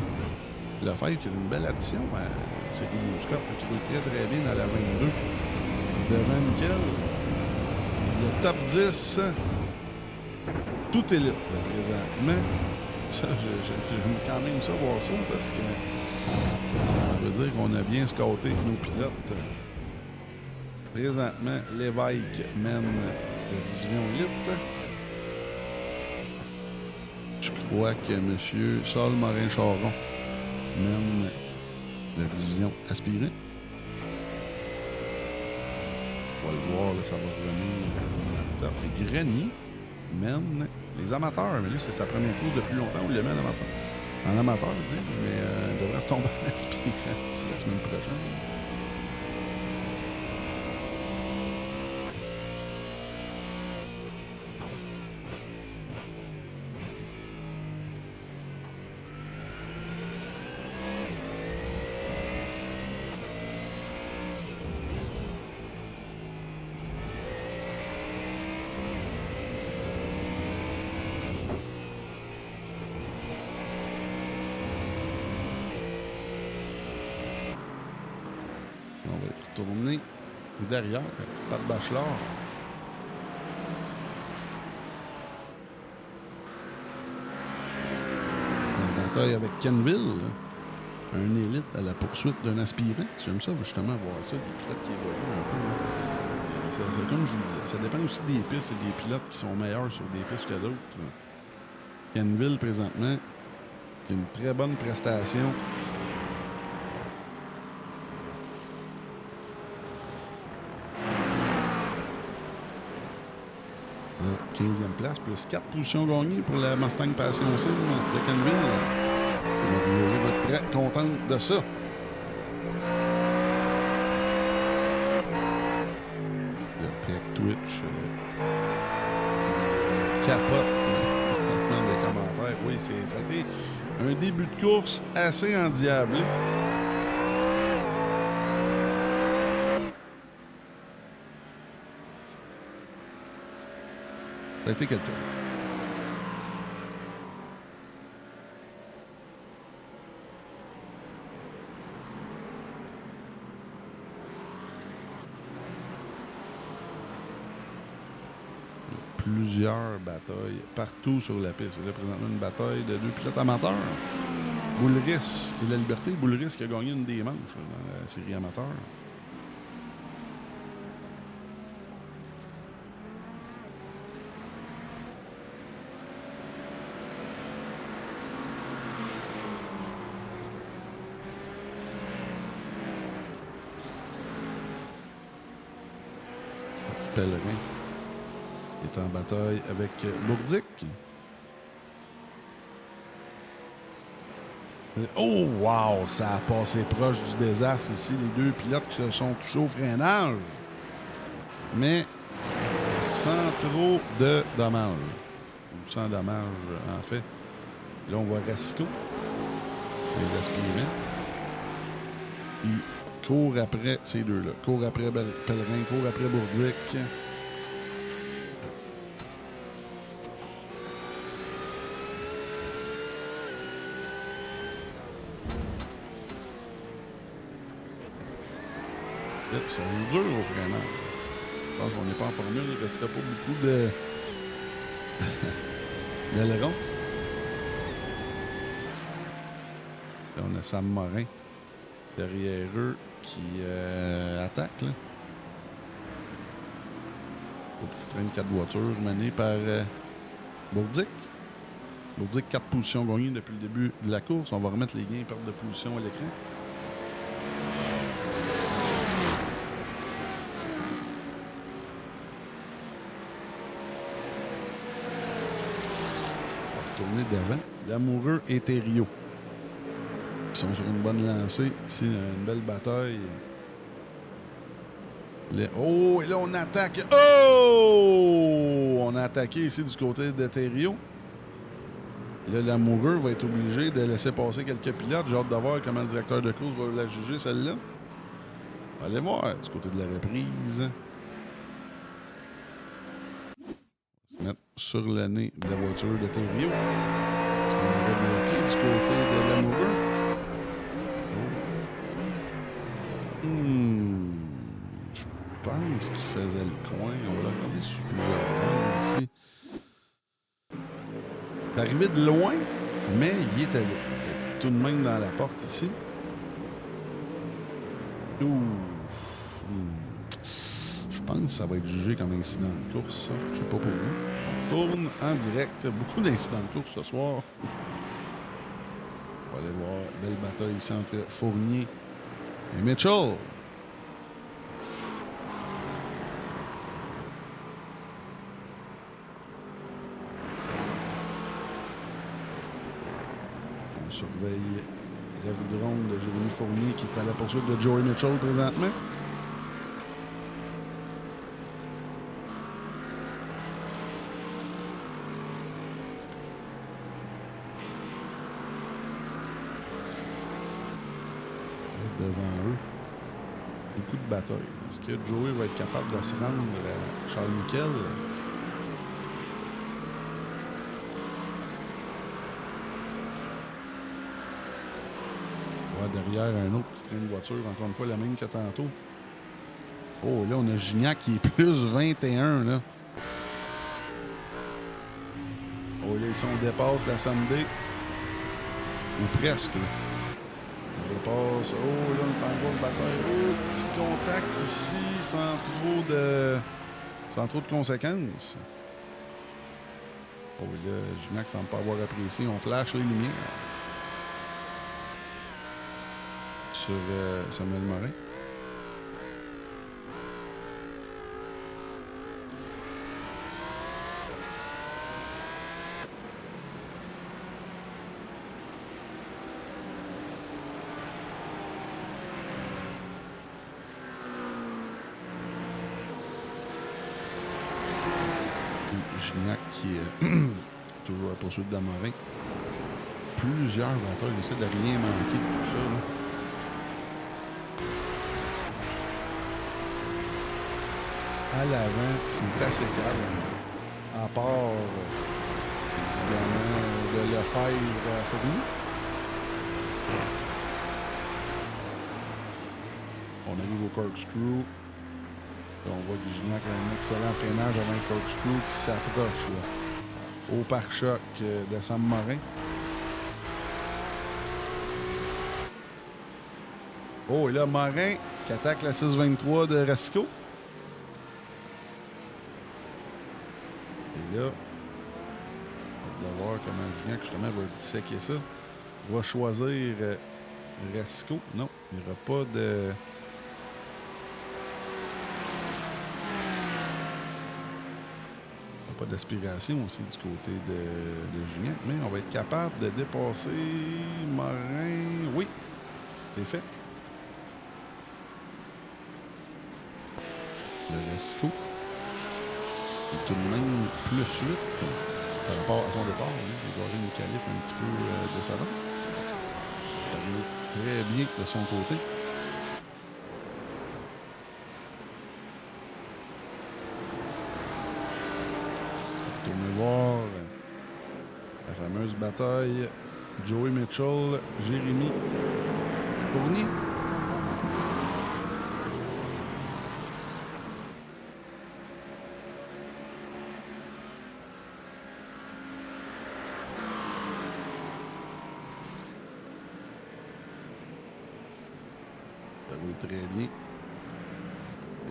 Lefebvre qui a une belle addition à Série Bouscap, qui roule très très bien à la 22. Devant Nickel. Le top 10, tout élite, là, présentement. Ça, j'aime quand même ça, voir ça, parce que ça veut dire qu'on a bien scouté nos pilotes. Présentement, Lévesque mène la division élite. Je crois que M. Sol Morin-Charon mène la division aspirée. On va le voir, là, ça va revenir top. Et Grenier mène les amateurs. Mais lui, c'est sa première course depuis longtemps. On le met en amateur, mais il devrait retomber en aspirant d'ici la semaine prochaine. Tourner derrière, Pat Bachelard. Une bataille avec Kenville, là. Un élite à la poursuite d'un aspirant. J'aime ça, justement, voir ça, des pilotes qui évoluent un peu. C'est comme je vous disais, ça dépend aussi des pistes et des pilotes qui sont meilleurs sur des pistes que d'autres. Kenville, présentement, qui a une très bonne prestation. 15e place, plus 4 positions gagnées pour la Mustang Passion Sim de Kenville. C'est Marie-Josée va être très contente de ça. Le Tech Twitch capote les commentaires. Oui, ça a été un début de course assez endiablé. Ça a été quelque chose. Plusieurs batailles partout sur la piste. Là, présentement, une bataille de 2 pilotes amateurs. Boulris et la Liberté. Boulris qui a gagné une des manches là, dans la série amateur. Pellerin est en bataille avec Bourdic. Oh, wow! Ça a passé proche du désastre ici. Les deux pilotes qui se sont touchés au freinage. Mais sans trop de dommages. Ou sans dommages, en fait. Là, on voit Rasco. Les aspirants. Il court après ces deux-là. Court après Pellerin, court après Bourdic. Ça joue dur au freinage. Je pense qu'on n'est pas en formule. Il ne restera pas beaucoup d'ailerons. Là, on a Sam Morin derrière eux qui attaque. Là. Au petit train de 4 voitures mené par Bourdic. Bourdic, 4 positions gagnées depuis le début de la course. On va remettre les gains et pertes de position à l'écran. Tourner d'avant. Lamoureux et Thériault qui sont sur une bonne lancée. Ici, une belle bataille. Oh, et là, on attaque. Oh! On a attaqué ici du côté de Thériault. Et là, l'amoureux va être obligé de laisser passer quelques pilotes. J'ai hâte de voir comment le directeur de course va la juger, celle-là. Allez voir du côté de la reprise. On va se mettre sur le nez de la voiture de Thériault. Est-ce qu'on aurait bloqué du côté de l'amoureux? Je pense qu'il faisait le coin. On va le regarder sur plusieurs angles ici. C'est arrivé de loin, mais il était là. Il était tout de même dans la porte ici. Je pense que ça va être jugé comme incident de course, ça. Je sais pas pour vous. On tourne en direct. Beaucoup d'incidents de course ce soir. On va aller voir. Belle bataille ici entre Fournier et Mitchell. On surveille la voudronne de Jérémy Fournier qui est à la poursuite de Joey Mitchell présentement. Devant eux. Beaucoup de batailles. Est-ce que Joey va être capable de se rendre à Charles Miquel? Derrière un autre petit train de voiture, encore une fois la même que tantôt. Oh, là, on a Gignac qui est plus 21, là. Oh, là, ici, on dépasse la Sunday. Ou presque, là. On dépasse. Oh, là, on est en grosse bataille. Oh, petit contact ici, sans trop de conséquences. Oh, là, Gignac semble pas avoir apprécié. On flash les lumières. Sur Samuel Morin. Gignac qui est toujours à poursuite d'Amorin. Plusieurs batteurs, j'essaie de rien manquer de tout ça, là. À l'avant, c'est assez calme. À part, évidemment, de Lefebvre à Fournier. On arrive au corkscrew. On voit que Gignac a un excellent freinage avant le corkscrew qui s'approche là, au pare-choc de Sam Morin. Oh, et là, Morin qui attaque la 623 de Racicot. Et là, on va voir comment Gignac justement va disséquer ça. Il va choisir Racicot. Non, il n'y aura pas de... pas d'aspiration aussi du côté de Gignac, mais on va être capable de dépasser Morin. Oui, c'est fait. Le Racicot est tout de même plus 8 par rapport à son départ. Hein. Il doit avoir une qualif un petit peu décevant. Ça va très bien de son côté. Retournez voir la fameuse bataille Joey Mitchell, Jérémy Fournier. Ça roule très bien.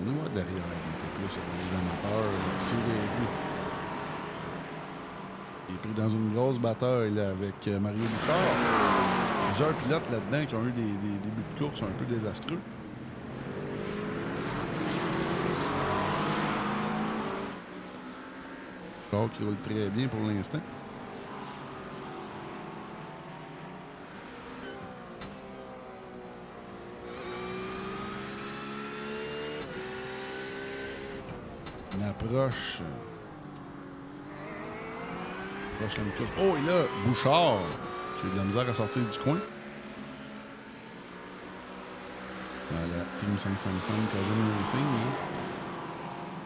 On nous voit derrière un peu plus dans les amateurs, Phil. Il est pris dans une grosse bataille là, avec Mario Bouchard. Plusieurs pilotes là-dedans qui ont eu des débuts de course un peu désastreux. Bouchard qui roule très bien pour l'instant. approche. Approche la touche. Oh, et là, Bouchard, qui a eu de la misère à sortir du coin. Voilà, Team 555, Cajun Racing. Hein.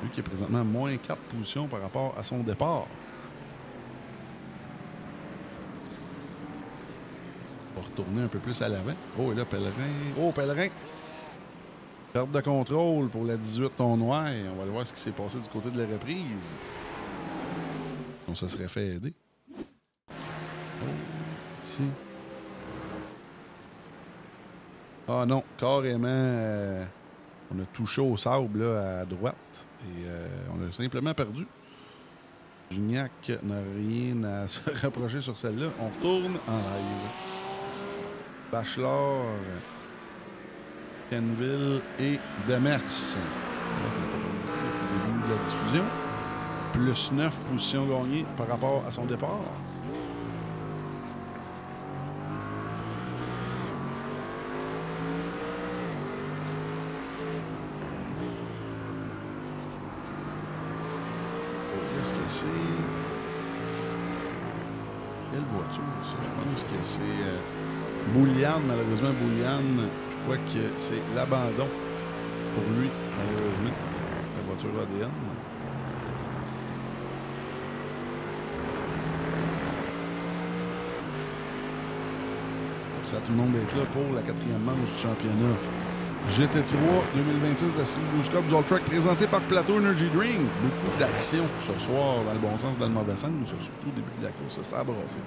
Lui qui est présentement moins 4 positions par rapport à son départ. On va retourner un peu plus à l'avant. Oh, et là, Pellerin. Oh, Pellerin! Perte de contrôle pour la 18 ton noir. On va aller voir ce qui s'est passé du côté de la reprise. On se serait fait aider. Oh, ici. Ah non, carrément, on a touché au sable là, à droite et on a simplement perdu. Gignac n'a rien à se rapprocher sur celle-là. On retourne en live. Bachelor, Kenville et Demers. Là, c'est le début de la diffusion. Plus 9 positions gagnées par rapport à son départ. Est-ce que c'est... Quelle voiture, ça? Je pense que c'est Bouliane, malheureusement. Bouliane, je crois que c'est l'abandon pour lui, malheureusement. La voiture ADN. Merci à tout le monde d'être là pour la 4e manche du championnat. GT3 2026 de la série Boost Cup du All Track présenté par Plateau Energy Drink. Beaucoup d'action ce soir dans le bon sens, dans le mauvais sens, mais surtout au début de la course, ça a brassé.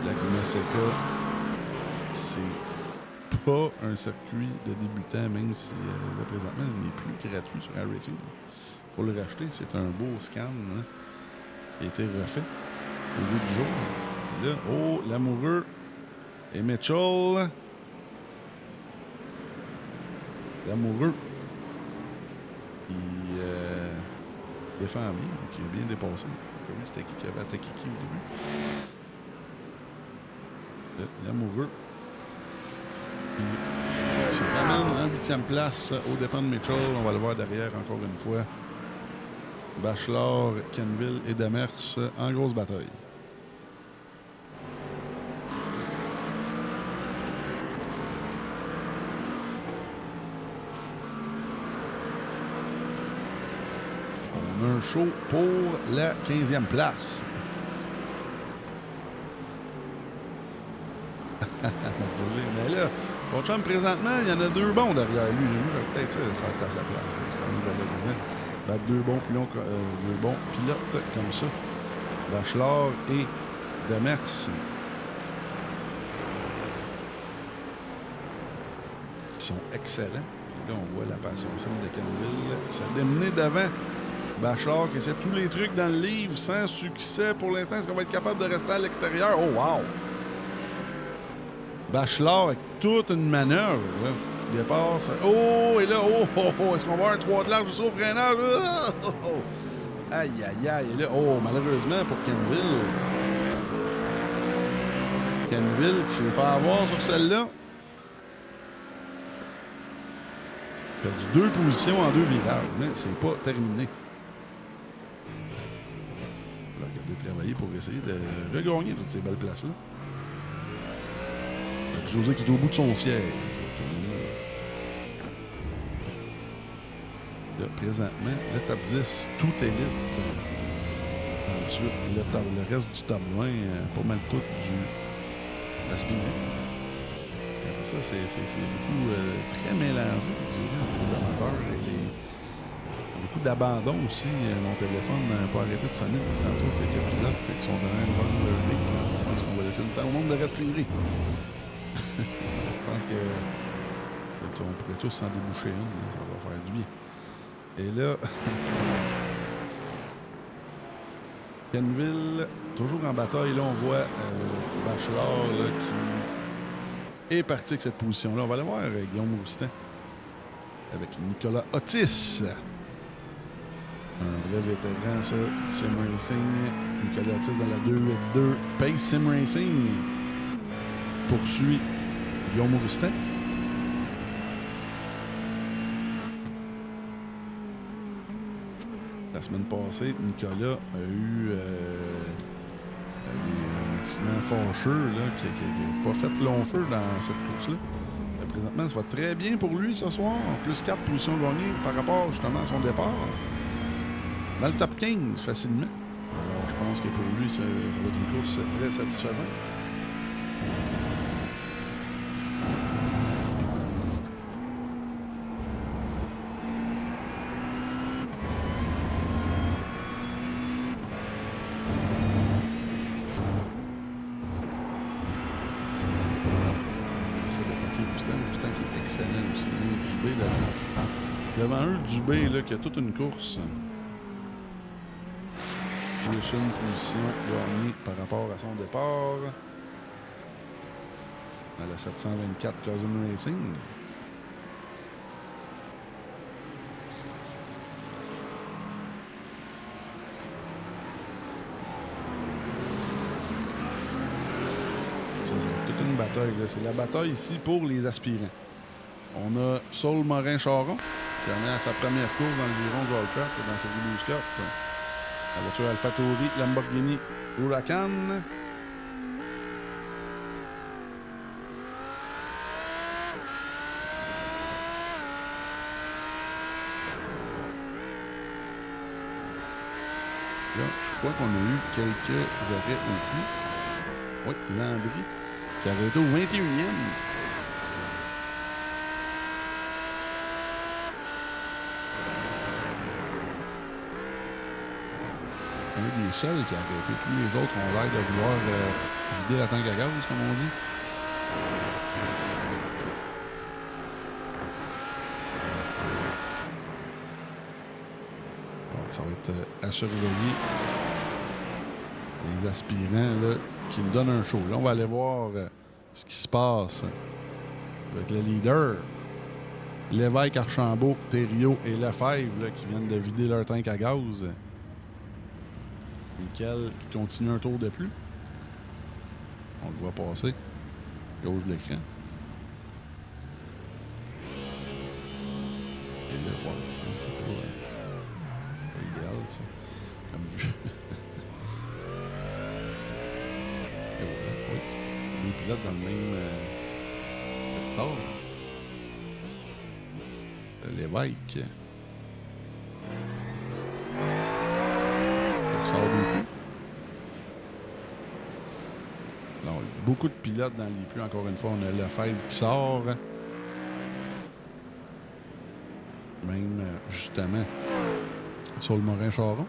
Laguna Seca, c'est pas un circuit de débutant, même si là, présentement, il n'est plus gratuit sur iRacing. Il faut le racheter. C'est un beau scan hein, qui a été refait au bout du jour. Et là, oh, l'amoureux et Mitchell. L'amoureux qui défend bien, qui a bien dépassé. Oui, c'était qui avait attaqué qui au début. L'amoureux qui se ramène en 8e place au dépend de Mitchell. On va le voir derrière encore une fois. Bachelor, Kenville et Demers en grosse bataille. Un show pour la 15e place. Mais là, ton chum, présentement, il y en a 2 bons derrière lui. Peut-être ça est à sa place. C'est quand même valorisant. Ben, 2 bons pilotes comme ça. Bachelor et Demers. Ils sont excellents. Et là, on voit la passion de Kenville. Ça a démené d'avant. Bachelor qui essaie tous les trucs dans le livre sans succès pour l'instant. Est-ce qu'on va être capable de rester à l'extérieur? Oh, wow! Bachelor avec toute une manœuvre là, qui dépasse. Oh, et là, est-ce qu'on va avoir un 3 de large juste au freinage? Oh. Aïe, aïe, aïe. Et là, malheureusement pour Kenville. Kenville qui s'est fait avoir sur celle-là. Perdu 2 positions en 2 virages, mais c'est pas terminé. De travailler pour essayer de regagner toutes ces belles places-là. José qui est au bout de son siège. Là, présentement, l'étape 10, tout élite. Ensuite, le reste du top 20, pas mal tout du aspiré. Ça, c'est beaucoup très mélangé, je dirais, les amateurs et beaucoup d'abandon aussi. Mon téléphone n'a pas arrêté de sonner depuis tantôt avec quelques pilotes qui sont dans un bon learning. Je pense qu'on va laisser le temps au monde de respirer. Je pense que on pourrait tous s'en déboucher une. Ça va faire du bien. Et là, Kenville, toujours en bataille. Là, on voit Bachelor là, qui est parti avec cette position-là. On va aller voir Guillaume Roustan avec Nicolas Otis. Un vrai vétéran, ça, Sim Racing. Nicolas Otis dans la 282. Pace Sim Racing poursuit Guillaume Roustan. La semaine passée, Nicolas a eu un accident fâcheux là, qui n'a pas fait long feu dans cette course-là. Présentement, ça va très bien pour lui ce soir. Plus 4 positions gagnées par rapport justement à son départ. Dans le top 15, facilement. Alors, je pense que pour lui, ça va être une course très satisfaisante. Roustan qui est excellent aussi. Dubé, là. Devant eux, Dubé, là, qui a toute une course. Plus une position gagnée par rapport à son départ. À la 724 Cousin Racing. Ça va être toute une bataille. C'est la bataille ici pour les aspirants. On a Saul Morin-Charon qui en est à sa première course dans le giron du World Cup, dans cette Blues Cup. La voiture AlphaTauri Lamborghini Huracan. Là, je crois qu'on a eu quelques arrêts au plus. Oui, Landry qui a arrêté au 21e. Un des seuls qui a arrêté. Tous les autres ont l'air de vouloir vider la tank à gaz, comme on dit. Bon, ça va être à surveiller. Les aspirants là, qui nous donnent un show. Là, on va aller voir ce qui se passe avec le leader. Lévesque, Archambault, Thériault et Lefebvre là, qui viennent de vider leur tank à gaz. Michael qui continue un tour de plus. On le voit passer. Gauche de l'écran. Et là, ouais, c'est pas idéal, ça. Comme vue. Et voilà, oui. Les pilotes dans le même petit ordre. Lévesque. Sort des puits. Alors, beaucoup de pilotes dans les puits. Encore une fois, on a Lefebvre qui sort. Même, justement, sur le Morin-Charon.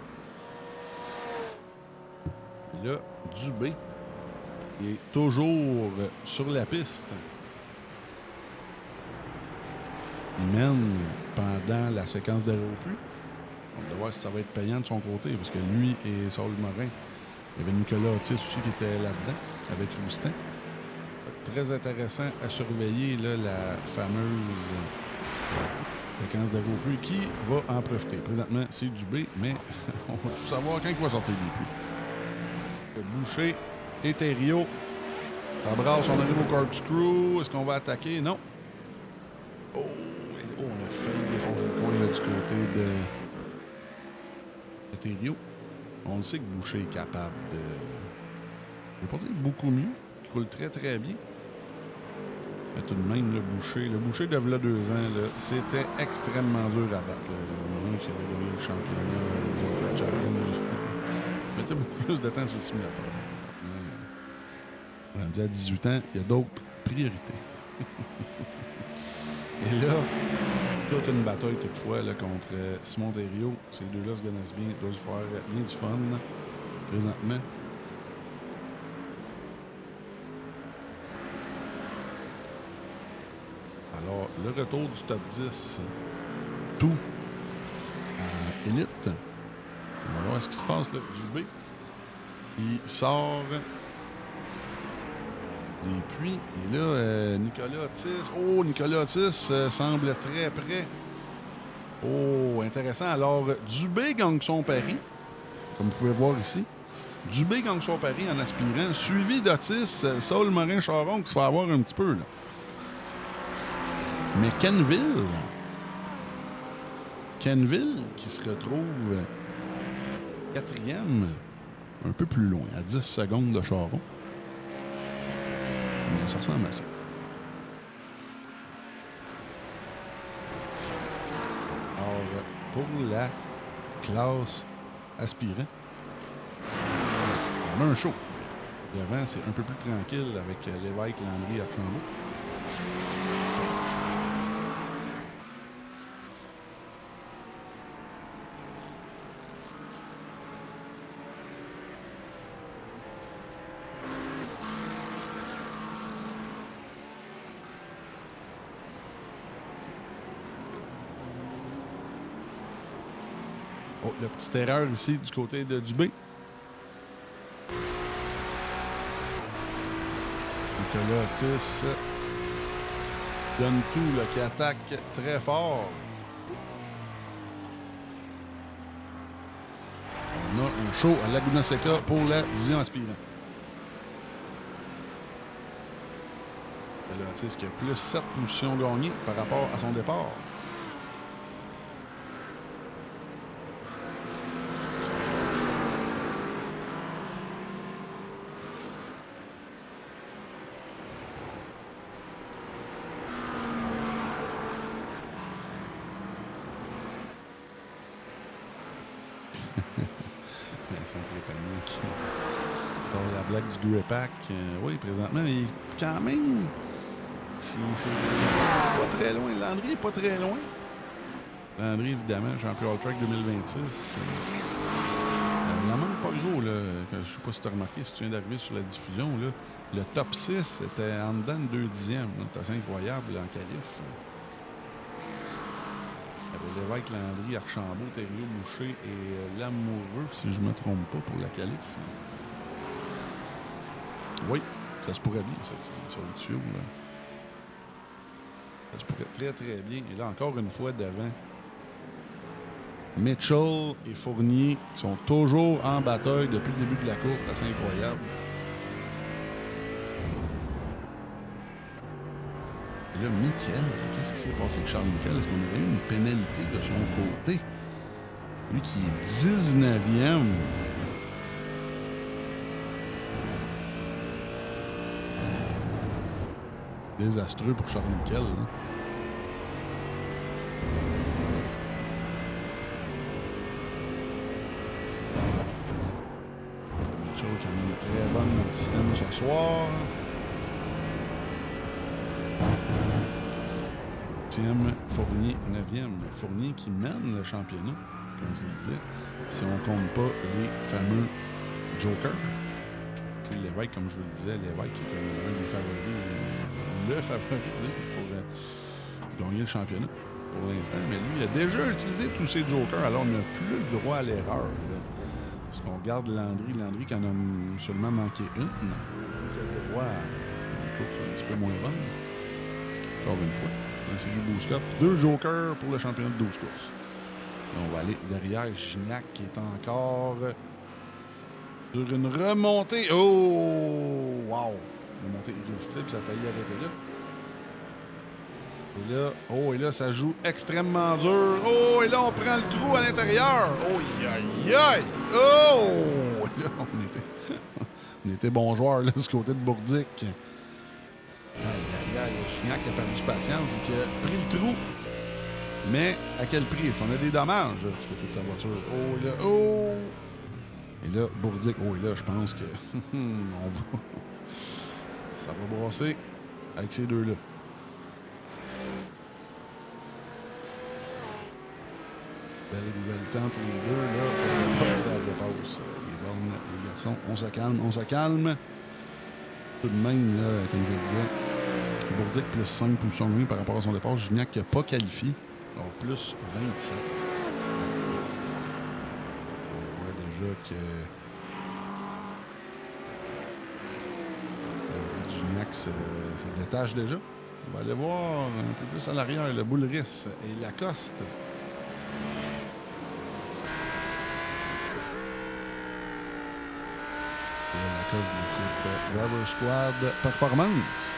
Et là, Dubé est toujours sur la piste. Il mène pendant la séquence d'arrêt au puits. On va voir si ça va être payant de son côté, parce que lui et Saul Morin, il y avait Nicolas Otis aussi qui était là-dedans, avec Roustan. Très intéressant à surveiller là, la fameuse séquence de puits qui va en profiter. Présentement, c'est Dubé, mais on va tout savoir quand il va sortir des puits. Boucher et Thériault. Ça brasse, on arrive au corkscrew. Est-ce qu'on va attaquer? Non. Oh, on a failli défoncer le coin là, du côté de Thériault. On le sait que Boucher est capable de... Je vais pas dire beaucoup mieux. Il roule très très bien. Mais tout de même, le Boucher de là 2 ans, là, c'était extrêmement dur à battre. Le moment qui avait gagné le championnat du World Cup Challenge. Il mettait beaucoup plus de temps sur le simulateur. Rendu à 18 ans, il y a d'autres priorités. Et là, toute une bataille toutefois là, contre Simon Thériault. Ces deux-là se connaissent bien, doivent se faire bien du fun présentement. Alors, le retour du top 10, tout à Élite. On va voir ce qui se passe là. Dubé, il sort des puits. Et là, Nicolas Otis. Oh, Nicolas Otis semble très près. Oh, intéressant. Alors, Dubé gagne son pari, comme vous pouvez voir ici. Dubé gagne son pari en aspirant, suivi d'Otis, Saul Morin-Charon qui se fait avoir un petit peu, là. Mais Kenville qui se retrouve Quatrième, un peu plus loin, à 10 secondes de Charon. Mais ça ressemble à ça. Alors, pour la classe aspirant, on a un show. Devant, c'est un peu plus tranquille avec Lévesque, Landry, Archambault. Oh, la petite erreur ici du côté de Dubé. Nicolas Otis donne tout, là, qui attaque très fort. On a un show à Laguna Seca pour la division aspirant. Nicolas Otis qui a plus 7 positions gagnées par rapport à son départ. La blague du Grey-Pack, oui, présentement, il est quand même. C'est pas très loin. Landry est pas très loin. Landry, évidemment, champion All Track 2026. Il en manque pas gros, là. Je sais pas si tu as remarqué, si tu viens d'arriver sur la diffusion, là. Le top 6 était en dedans de 2 dixièmes. C'est assez incroyable en qualif. Il y avait Lévesque, Landry, Archambault, Thériault, Boucher et Lamoureux, si je ne me trompe pas, pour la qualif. Oui, ça se pourrait bien, ça, sur le tuyau. Là. Ça se pourrait très, très bien. Et là, encore une fois, devant Mitchell et Fournier, qui sont toujours en bataille depuis le début de la course. C'est assez incroyable. Et là, Michael, qu'est-ce qui s'est passé avec Charles Michael? Est-ce qu'on aurait eu une pénalité de son côté? Lui qui est 19e. Désastreux pour Charles Michael. Hein? Mitchell qui a une très bonne dans le système ce soir. 10e, Fournier 9e. Fournier qui mène le championnat, comme je vous le disais, si on ne compte pas les fameux jokers. Puis Lévesque, comme je vous le disais, Lévesque qui est un des favoris, le favori pour gagner le championnat pour l'instant. Mais lui, il a déjà utilisé tous ses jokers, alors on n'a plus le droit à l'erreur. Parce qu'on regarde Landry qui en a seulement manqué une. Il a le droit à une course un petit peu moins bonne. Encore une fois. C'est du Boost Cup. 2 jokers pour le championnat de 12 courses. Et on va aller derrière Gignac qui est encore sur une remontée. Oh! Wow! Une montée irrésistible, ça a failli arrêter là. Et là, ça joue extrêmement dur. Oh! Et là, on prend le trou à l'intérieur. Oh! Aïe! Aïe! Oh! Là, on était bons joueurs là, du côté de Bourdic. Aïe, Gignac a perdu patience et qui a pris le trou. Mais à quel prix? Est-ce qu'on a des dommages du côté de sa voiture? Oh, là, oh! Et là, Bourdic, oh, et là, je pense que on va. Ça va brasser avec ces deux-là. Belle rivalité entre les deux, là. Il faut pas que ça dépasse les bornes, les garçons. On se calme. Tout de même, là, comme je le disais, Bourdic plus 5 positions gagnées par rapport à son départ. Gignac qui n'a pas qualifié. Alors, plus 27. On voit déjà que le petit Gignac se détache déjà. On va aller voir un peu plus à l'arrière le Boulris et Lacoste. Et Lacoste de l'équipe Driver Squad Performance.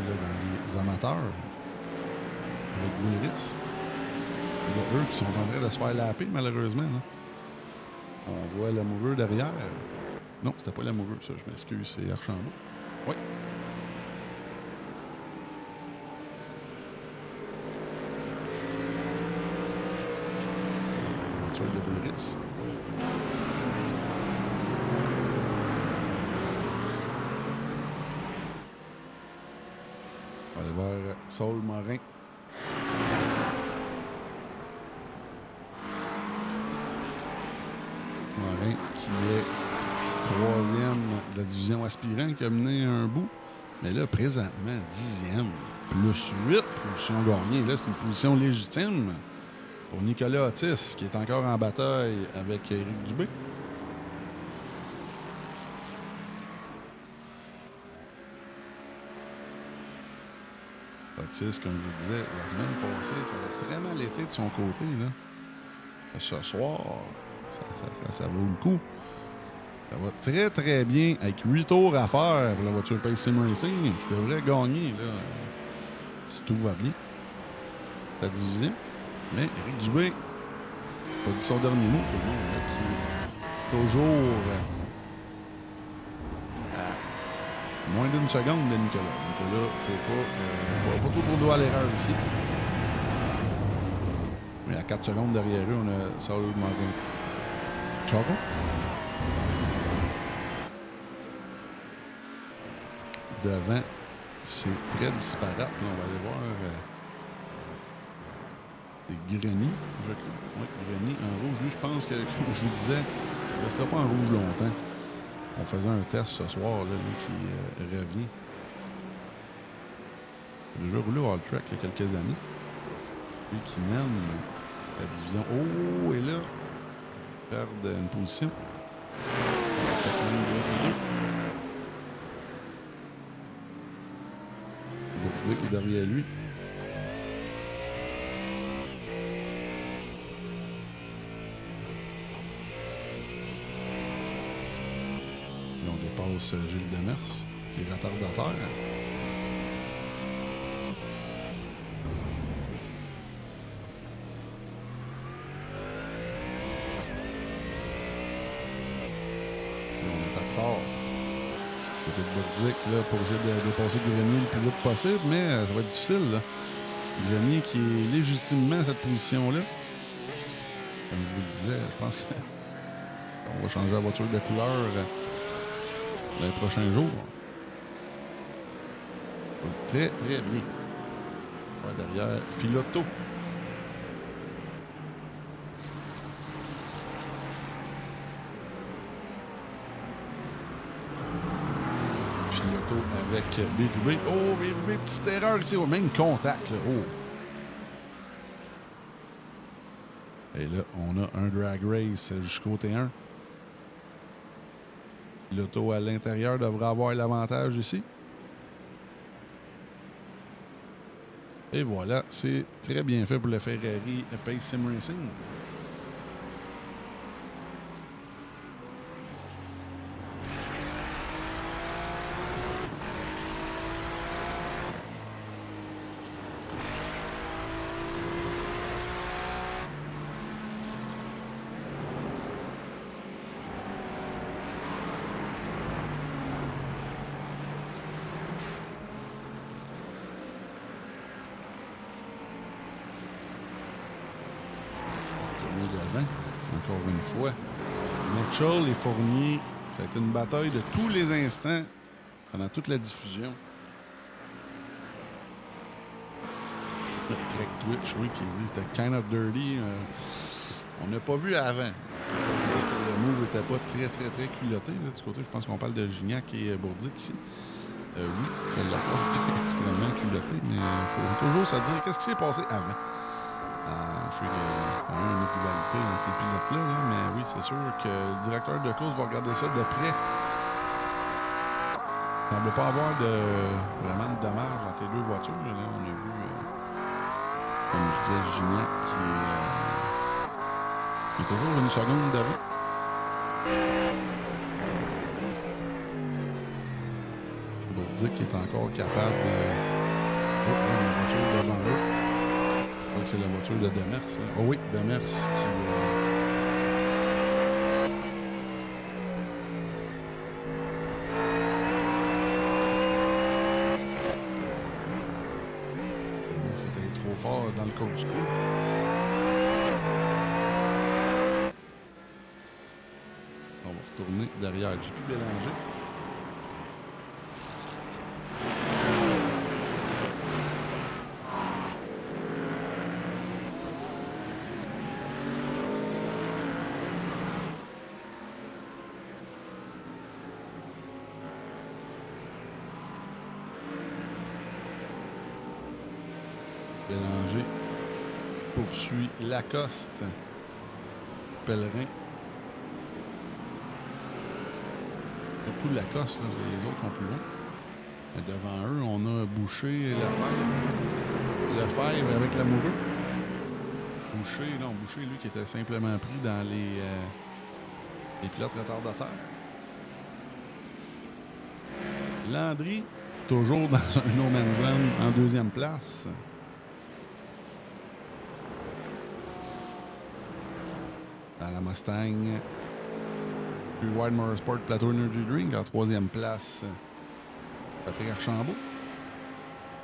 là, dans les amateurs. Avec Willis. Il y a eux qui sont en train de se faire laper, malheureusement. Là. On voit l'amoureux derrière. Non, c'était pas l'amoureux, ça. Je m'excuse, c'est Archambault. Oui. La voiture de Willis. On va aller voir Saul Morin. Morin qui est 3e de la division aspirant, qui a mené un bout. Mais là, présentement, 10e, plus 8 positions gagnées. Là, c'est une position légitime pour Nicolas Otis, qui est encore en bataille avec Éric Dubé. Otis, comme je vous disais, la semaine passée, ça a très mal été de son côté. Là. Ce soir, ça vaut le coup. Ça va très, très bien avec 8 tours à faire pour la voiture Pace Sim Racing qui devrait gagner là, si tout va bien. La division. Mais Éric Dubé a dit son dernier mot pour le monde, là, qui est toujours à moins d'une seconde de Nicolas. Nicolas ne va pas trop pour doigt à l'erreur ici. Mais à 4 secondes derrière eux, on a Saul Morin. Charo. Devant, c'est très disparate. Là, on va aller voir les Grenier, je crois. Oui, Grenier en rouge. Lui, je pense que, comme je vous disais, il ne restera pas en rouge longtemps. On faisait un test ce soir, là, lui qui revient. Il a déjà roulé au All-Track il y a quelques années. Lui qui mène la division. Oh, et là, perd une position. Bourdick est derrière lui. Et on dépasse Gilles Demers, qui est retardataire. Fort. Côté de Bourdick, là, pour essayer de dépasser Grenier le plus vite possible, mais ça va être difficile. Là. Grenier qui est légitimement à cette position-là. Comme je vous le disais, je pense qu'on va changer la voiture de couleur dans les prochains jours. Très, très bien. Derrière, Filotto. Avec Bérubé. Oh, Bérubé, petite erreur ici. Au même contact. Là. Oh. Et là, on a un drag race jusqu'au T1. L'auto à l'intérieur devrait avoir l'avantage ici. Et voilà, c'est très bien fait pour le Ferrari Pace Sim Racing. Encore une fois. Mitchell et Fournier, ça a été une bataille de tous les instants pendant toute la diffusion. Le Trek Twitch, oui, qui dit c'était kind of dirty. On n'a pas vu avant. Le move n'était pas très, très, très culotté. Là, du côté, je pense qu'on parle de Gignac et Bourdick ici. Oui, c'était extrêmement culotté, mais il faut toujours se dire qu'est-ce qui s'est passé avant. Je sais qu'il y a une rivalité entre ces pilotes-là, mais oui, c'est sûr que le directeur de course va regarder ça de près. Il ne semble pas avoir vraiment de dommages entre les deux voitures. Là, on a vu, comme je disais, Gignac qui est toujours une seconde d'avant. Bourdick est encore capable une voiture devant eux. Je crois que c'est la voiture de Demers. Là. Oh oui, Demers qui... était trop fort dans le corkscrew. On va retourner derrière. J'ai pu mélanger. Bélanger poursuit Lacoste. Pellerin. Surtout Lacoste, là, les autres sont plus loin. Et devant eux, on a Boucher et Lefebvre. Lefebvre avec l'amoureux. Boucher, lui, qui était simplement pris dans les pilotes retardataires. Landry, toujours dans un no man's land en deuxième place. Dans la Mustang. Puis Wide Motorsport Plateau Energy Drink en troisième place. Patrick Archambault.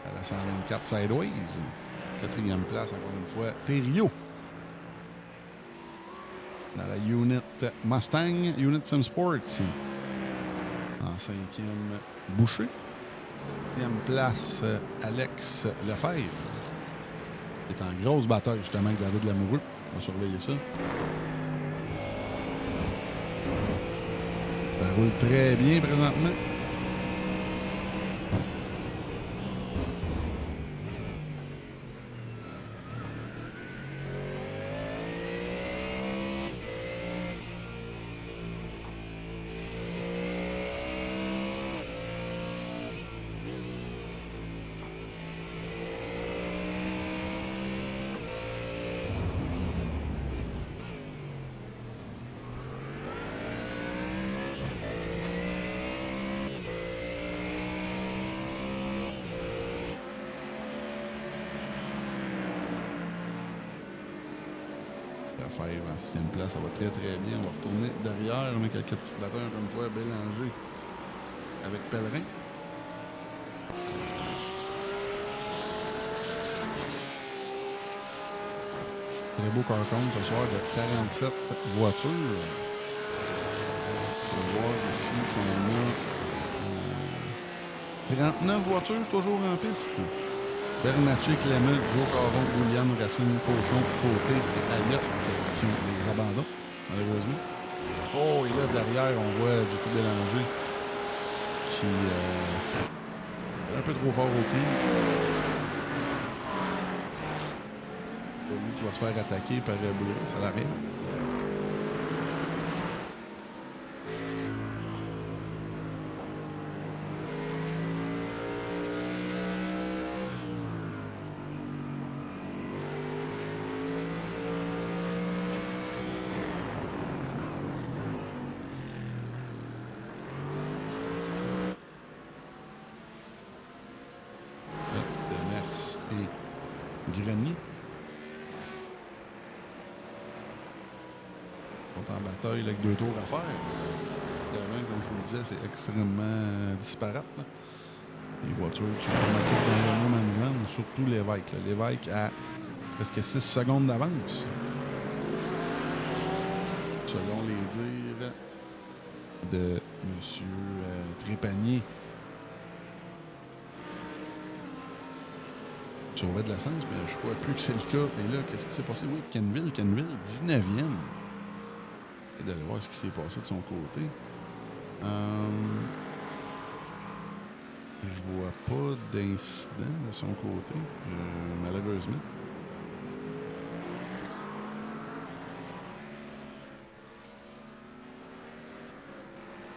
À la 124 Sideways. Quatrième place, encore une fois, Thériault. Dans la Unit Mustang, Unit Sim Sports. En cinquième, Boucher. Sixième place, Alex Lefebvre. Il est en grosse bataille, justement, avec David Lamoureux. On va surveiller ça. Ça roule très bien présentement. Lefebvre en sixième place, ça va très très bien. On va retourner derrière, on a quelques petites batteurs encore une fois, Bélanger avec Pellerin. Très beau car count ce soir de 47 voitures. On va voir ici qu'on a 39 voitures toujours en piste. Bernatchez, Clément, Joe Caron, William, Racine, Cochon, Côté et Ayotte qui ont des abandons, malheureusement. Oh, et là, derrière, on voit du coup Bélanger qui est un peu trop fort au pied. Lui qui va se faire attaquer par Boulris à l'arrière. Grenier. Ils sont en bataille avec 2 tours à faire. Évidemment, comme je vous le disais, c'est extrêmement disparate. Là. Les voitures qui sont remarquées dans le No Man's Land, surtout Lévesque. Lévesque a presque 6 secondes d'avance. Selon les dires de M. Trépanier. Sauvé de l'essence, mais je crois plus que c'est le cas. Et là, qu'est-ce qui s'est passé? Oui, Kenville, 19e. Et d'aller voir ce qui s'est passé de son côté. Je vois pas d'incident de son côté, malheureusement.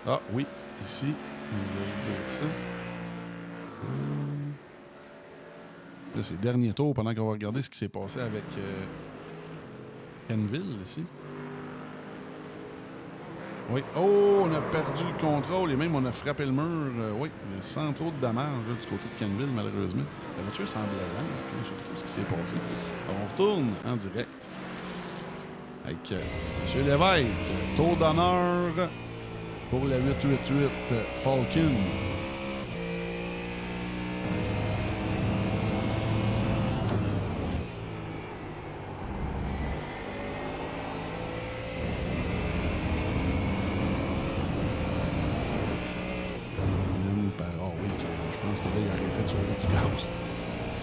Ah oui, ici, je vais dire ça. Là, c'est le dernier tour pendant qu'on va regarder ce qui s'est passé avec Kenville ici. Oui. Oh, on a perdu le contrôle et même on a frappé le mur. Oui, sans trop de dommages là, du côté de Canville, malheureusement. La voiture semblait lente. Je ne sais pas trop ce qui s'est passé. Alors, on retourne en direct avec M. Lévesque. Tour d'honneur pour la 888 Falcon.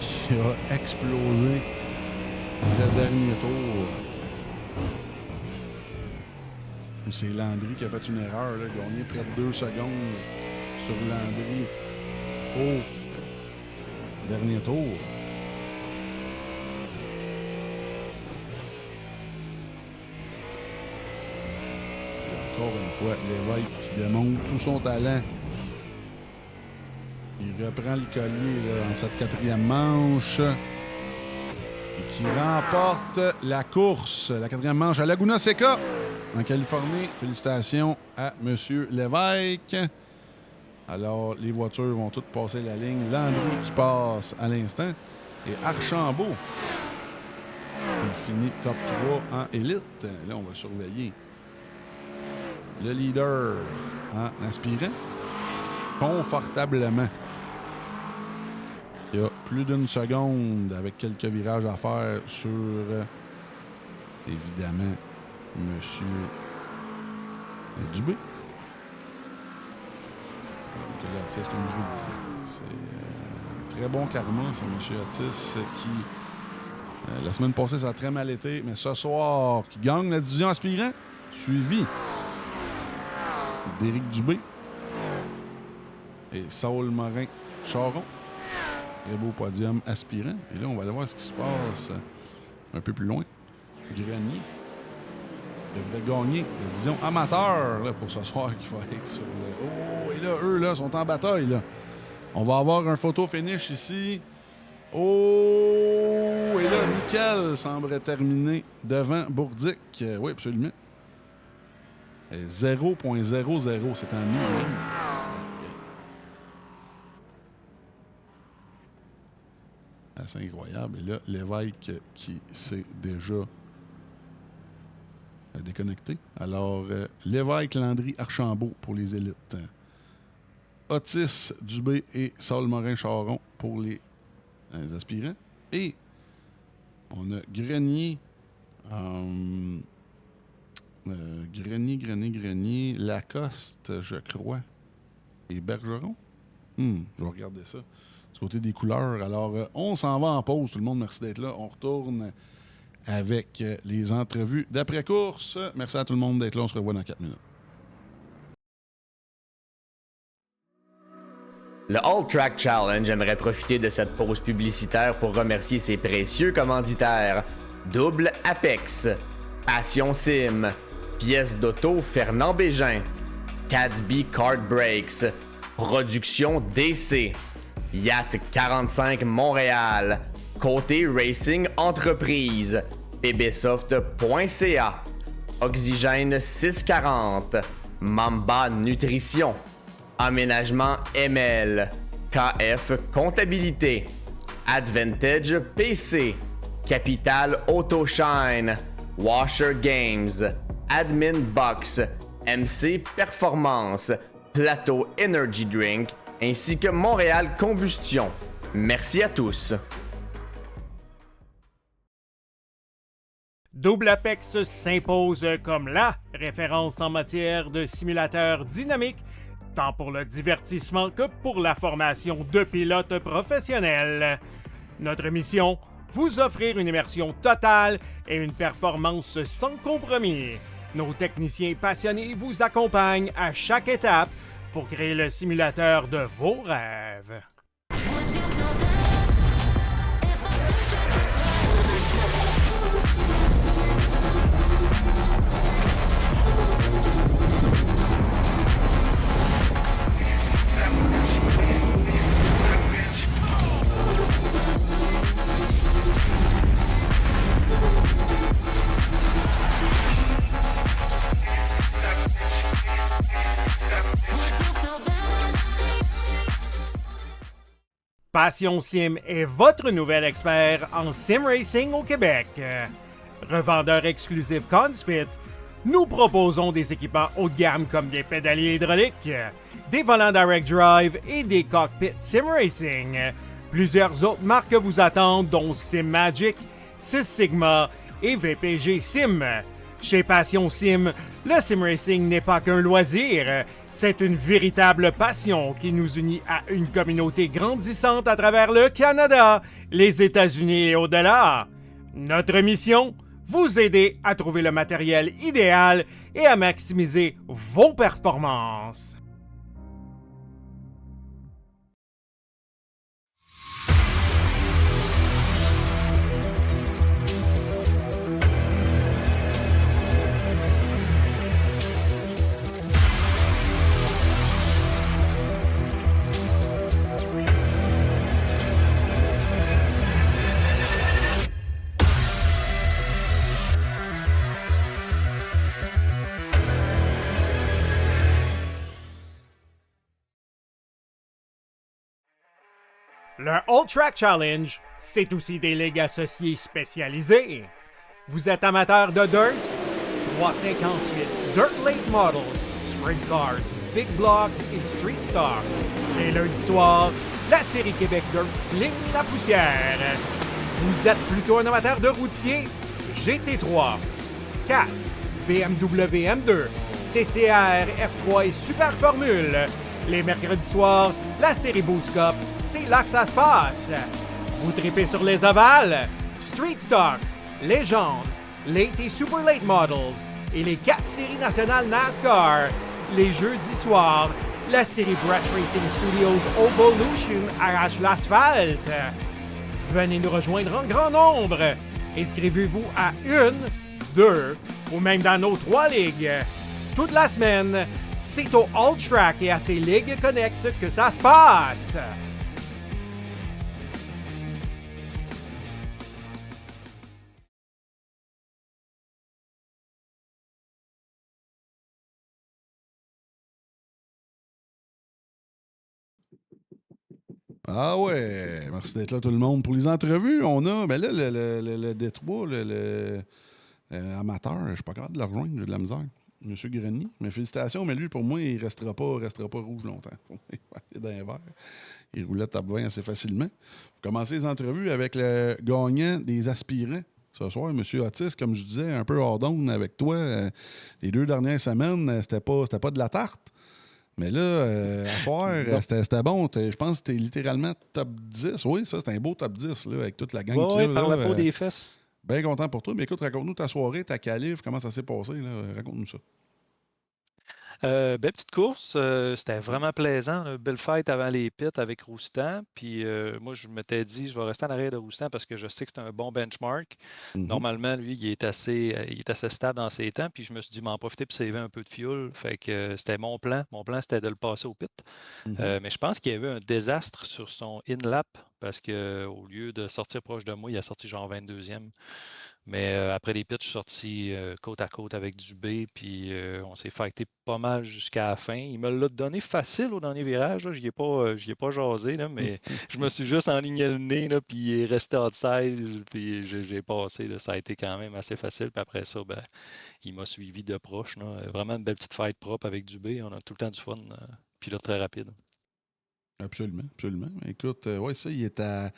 Qui a explosé le dernier tour. C'est Landry qui a fait une erreur. Il a gagné près de 2 secondes sur Landry au dernier tour. Et encore une fois, Lévesque qui démontre tout son talent. Il reprend le collier là, dans cette 4e manche et qui remporte la course, la 4e manche à Laguna Seca, en Californie. Félicitations à M. Lévesque. Alors, les voitures vont toutes passer la ligne. Landry qui passe à l'instant. Et Archambault, il finit top 3 en élite. Là, on va surveiller le leader en aspirant confortablement. Il y a plus d'une seconde avec quelques virages à faire sur, évidemment, M. Dubé. Otis, comme je vous disais, c'est très bon karma, ce M. Otis, qui, la semaine passée, ça a très mal été, mais ce soir, qui gagne la division aspirant, suivi d'Éric Dubé et Saul Morin-Charon. Très beau podium aspirant. Et là, on va aller voir ce qui se passe un peu plus loin. Grenier devrait gagner la division amateur là, pour ce soir qui va être sur le... Oh, et là, eux, là, sont en bataille. Là. On va avoir un photo finish ici. Oh! Et là, Michael semble terminer devant Bourdic. Oui, absolument. 0.00, c'est en millième. Assez incroyable. Et là, Lévesque qui s'est déjà déconnecté. Alors, Lévesque, Landry, Archambault pour les élites. Otis, Dubé et Saul Morin-Charon pour les aspirants. Et on a Grenier, Grenier, Lacoste, je crois, et Bergeron. Je vais regarder ça. Du côté des couleurs. Alors, on s'en va en pause. Tout le monde, merci d'être là. On retourne avec les entrevues d'après-course. Merci à tout le monde d'être là. On se revoit dans 4 minutes. Le All Track Challenge aimerait profiter de cette pause publicitaire pour remercier ses précieux commanditaires. Double Apex, Passion Sim, Pièces d'auto Fernand Bégin, Cadsby Kart Brakes, Production DC, Yacht 45 Montréal, Côté Racing Entreprise, pbsoft.ca, Oxygène 640, Mamba Nutrition, Aménagement ML, KF Comptabilité, Advantage PC, Capital Autoshine, Washer Games, Admin Box, MC Performance, Plateau Energy Drink, ainsi que Montréal Combustion. Merci à tous. Double Apex s'impose comme la référence en matière de simulateurs dynamiques, tant pour le divertissement que pour la formation de pilotes professionnels. Notre mission, vous offrir une immersion totale et une performance sans compromis. Nos techniciens passionnés vous accompagnent à chaque étape pour créer le simulateur de vos rêves. Passion Sim est votre nouvel expert en sim racing au Québec. Revendeur exclusif Conspit, nous proposons des équipements haut de gamme comme des pédaliers hydrauliques, des volants direct drive et des cockpits sim racing. Plusieurs autres marques vous attendent, dont Sim Magic, Six Sigma et VPG Sim. Chez Passion Sim, le sim racing n'est pas qu'un loisir, c'est une véritable passion qui nous unit à une communauté grandissante à travers le Canada, les États-Unis et au-delà. Notre mission? Vous aider à trouver le matériel idéal et à maximiser vos performances. Le All Track Challenge, c'est aussi des ligues associées spécialisées. Vous êtes amateur de dirt? 358 Dirt Late Models, Sprint Cars, Big Blocks et Street Stars. Les lundis soirs, la série Québec Dirt sling la poussière. Vous êtes plutôt un amateur de routier? GT3, 4, BMW M2, TCR, F3 et Super Formule. Les mercredis soirs, la série Boost Cup, c'est là que ça se passe. Vous tripez sur les ovales, Street Stocks, Légende, Late et Super Late Models et les 4 séries nationales NASCAR. Les jeudis soirs, la série Brett Racing Studios Evolution arrache l'asphalte. Venez nous rejoindre en grand nombre. Inscrivez-vous à 1, 2 ou même dans nos 3 ligues. Toute la semaine, c'est au All Track et à ses ligues connexes que ça se passe. Ah ouais, merci d'être là tout le monde. Pour les entrevues, on a, ben là, le Détroit, le amateur, je suis pas capable de le rejoindre, j'ai de la misère. Monsieur Grenier, mais félicitations, mais lui, pour moi, il restera pas rouge longtemps. Il va aller dans les verts. Il roulait top 20 assez facilement. Pour commencer les entrevues avec le gagnant des aspirants. Ce soir, M. Otis, comme je disais, un peu hors d'onde avec toi. Les 2 dernières semaines, c'était pas de la tarte. Mais là, à soir, c'était bon. Je pense que c'était littéralement top 10. Oui, ça, c'était un beau top 10 là, avec toute la gang qu'il y a. Oui, par la peau des fesses. Bien content pour toi. Mais écoute, raconte-nous ta soirée, ta qualif, comment ça s'est passé. Là. Raconte-nous ça. Belle petite course, c'était vraiment plaisant. Là. Belle fête avant les pits avec Roustan. Puis moi, je m'étais dit, je vais rester en arrière de Roustan parce que je sais que c'est un bon benchmark. Normalement, lui, il est assez stable dans ses temps. Puis je me suis dit, m'en profiter pour sauver un peu de fuel. Fait que c'était mon plan. Mon plan, c'était de le passer au pit. Mais je pense qu'il y avait un désastre sur son in-lap parce qu'au lieu de sortir proche de moi, il a sorti genre 22e. Mais après les pits, je suis sorti côte à côte avec Dubé, puis on s'est fighté pas mal jusqu'à la fin. Il me l'a donné facile au dernier virage, je n'y ai pas jasé, là, mais je me suis juste enligné le nez, là, puis il est resté outside, puis j'ai passé. Là, ça a été quand même assez facile. Puis après ça, ben, il m'a suivi de proche. Là. Vraiment une belle petite fight propre avec Dubé. On a tout le temps du fun. Puis là, très rapide. Absolument, absolument. Écoute, ouais, ça, il est à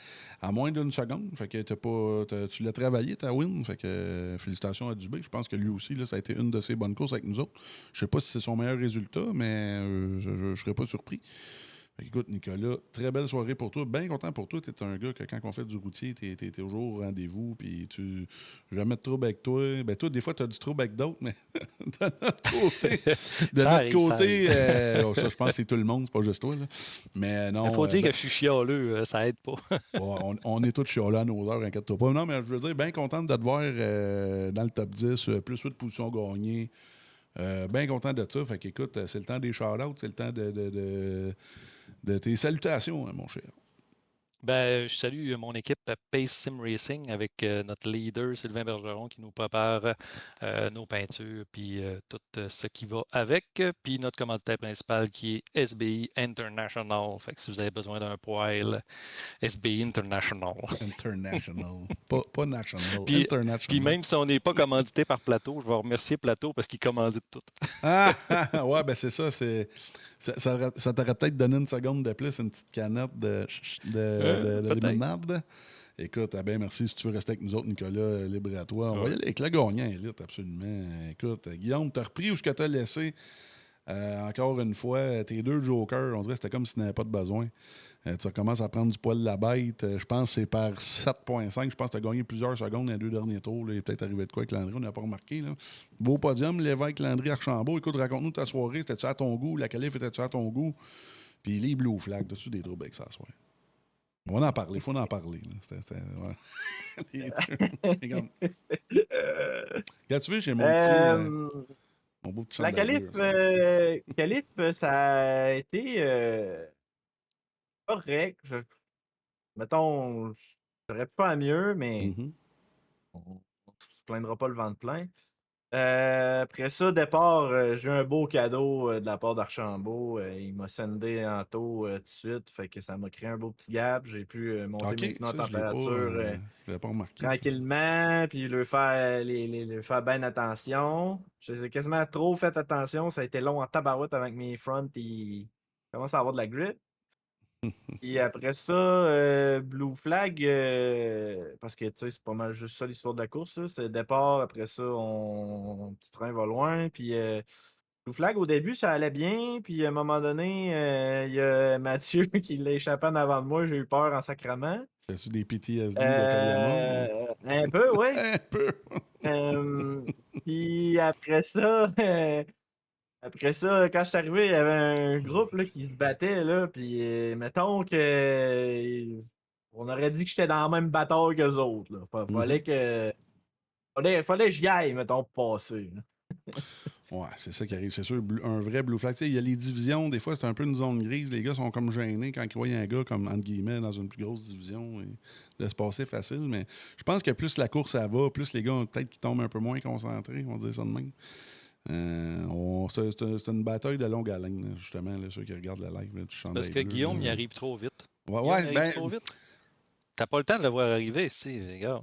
moins d'une seconde. Fait que tu l'as travaillé, ta win. Fait que félicitations à Dubé. Je pense que lui aussi, là, ça a été une de ses bonnes courses avec nous autres. Je sais pas si c'est son meilleur résultat, mais je ne serais pas surpris. Fait écoute, Nicolas, très belle soirée pour toi. Bien content pour toi. Tu es un gars que quand on fait du routier, tu es toujours au rendez-vous. Puis tu jamais de trouble avec toi. Ben toi, des fois, tu as du trouble avec d'autres, mais de notre côté, ça, je pense que c'est tout le monde, c'est pas juste toi. Là. Mais non. Il faut dire que je suis chialeux, ça aide pas. Bon, on est tous chialeux à nos heures, inquiète-toi pas. Non, mais je veux dire, bien content de te voir dans le top 10, plus 8 positions gagnées. Bien content de ça. Fait qu'écoute, c'est le temps des shout-outs, c'est le temps de tes salutations, mon cher. Ben, je salue mon équipe Pace Sim Racing avec notre leader Sylvain Bergeron qui nous prépare nos peintures puis tout ce qui va avec. Puis notre commanditaire principal qui est SBI International. Fait que si vous avez besoin d'un poêle, SBI International. International. Pas national, Puis international. même si on n'est pas commandité par Plateau, je vais remercier Plateau parce qu'il commandite tout. Ouais, ben c'est ça. Ça t'aurait peut-être donné une seconde de plus, une petite canette de Peut-être. limonade. Écoute, ben merci. Si tu veux rester avec nous autres, Nicolas, libre à toi. On va y aller avec le gagnant élite, absolument. Écoute, Guillaume, t'as repris où ce que t'as laissé? Encore une fois, tes 2 jokers, on dirait que c'était comme si tu n'avais pas de besoin. Tu commences à prendre du poil de la bête. Je pense que c'est par 7,5. Je pense que tu as gagné plusieurs secondes dans les 2 derniers tours. Là. Il est peut-être arrivé de quoi avec Landry, on n'a pas remarqué. Là. Beau podium, Lévesque, Landry, Archambault. Écoute, raconte-nous ta soirée. C'était-tu à ton goût? La qualif était-tu à ton goût? Puis les Blue Flags, as-tu des troubles avec ça, soir? On va en parler, il faut en parler. Ouais. Quand tu veux, j'ai mon petit... mon beau petit La qualif, ça a été correct. Mettons, j'aurais pas à mieux, mais Mhm. on se plaindra pas le vent de plein. Après ça, départ, j'ai eu un beau cadeau de la part d'Archambault. Il m'a sendé en taux tout de suite, fait que ça m'a créé un beau petit gap. J'ai pu monter mes OK, pneus en ça, je température ne l'ai pas remarqué. tranquillement, puis leur faire bien attention. Je les ai quasiment trop fait attention. Ça a été long en tabarouette avec mes fronts. Ils commencent à avoir de la grip. Et après ça, Blue Flag, parce que tu sais, c'est pas mal juste ça l'histoire de la course. Là. C'est le départ, après ça, petit train va loin. Puis Blue Flag, au début, ça allait bien. Puis à un moment donné, il y a Mathieu qui l'a échappé en avant de moi. J'ai eu peur en sacrament. As-tu des PTSD de Koyama? Un peu, oui. Un peu. Puis après ça, quand je suis arrivé, il y avait un groupe là, qui se battait, là, puis mettons que on aurait dit que j'étais dans la même bataille qu'eux autres. Là. Fallait que j'y aille, mettons, pour passer. Là. Ouais, c'est ça qui arrive. C'est sûr, un vrai Blue Flag. Tu sais, il y a les divisions, des fois, c'est un peu une zone grise. Les gars sont comme gênés quand ils voient un gars, comme, entre guillemets, dans une plus grosse division. Ils laissent passer facile. Mais je pense que plus la course, ça va, plus les gars, peut-être qu'ils tombent un peu moins concentrés, on va dire ça de même. C'est une bataille de longue haleine, là, justement, là, ceux qui regardent la live. Là, Parce que Guillaume, il arrive trop vite. Ouais, Guillaume, il arrive trop vite. T'as pas le temps de le voir arriver ici, les gars.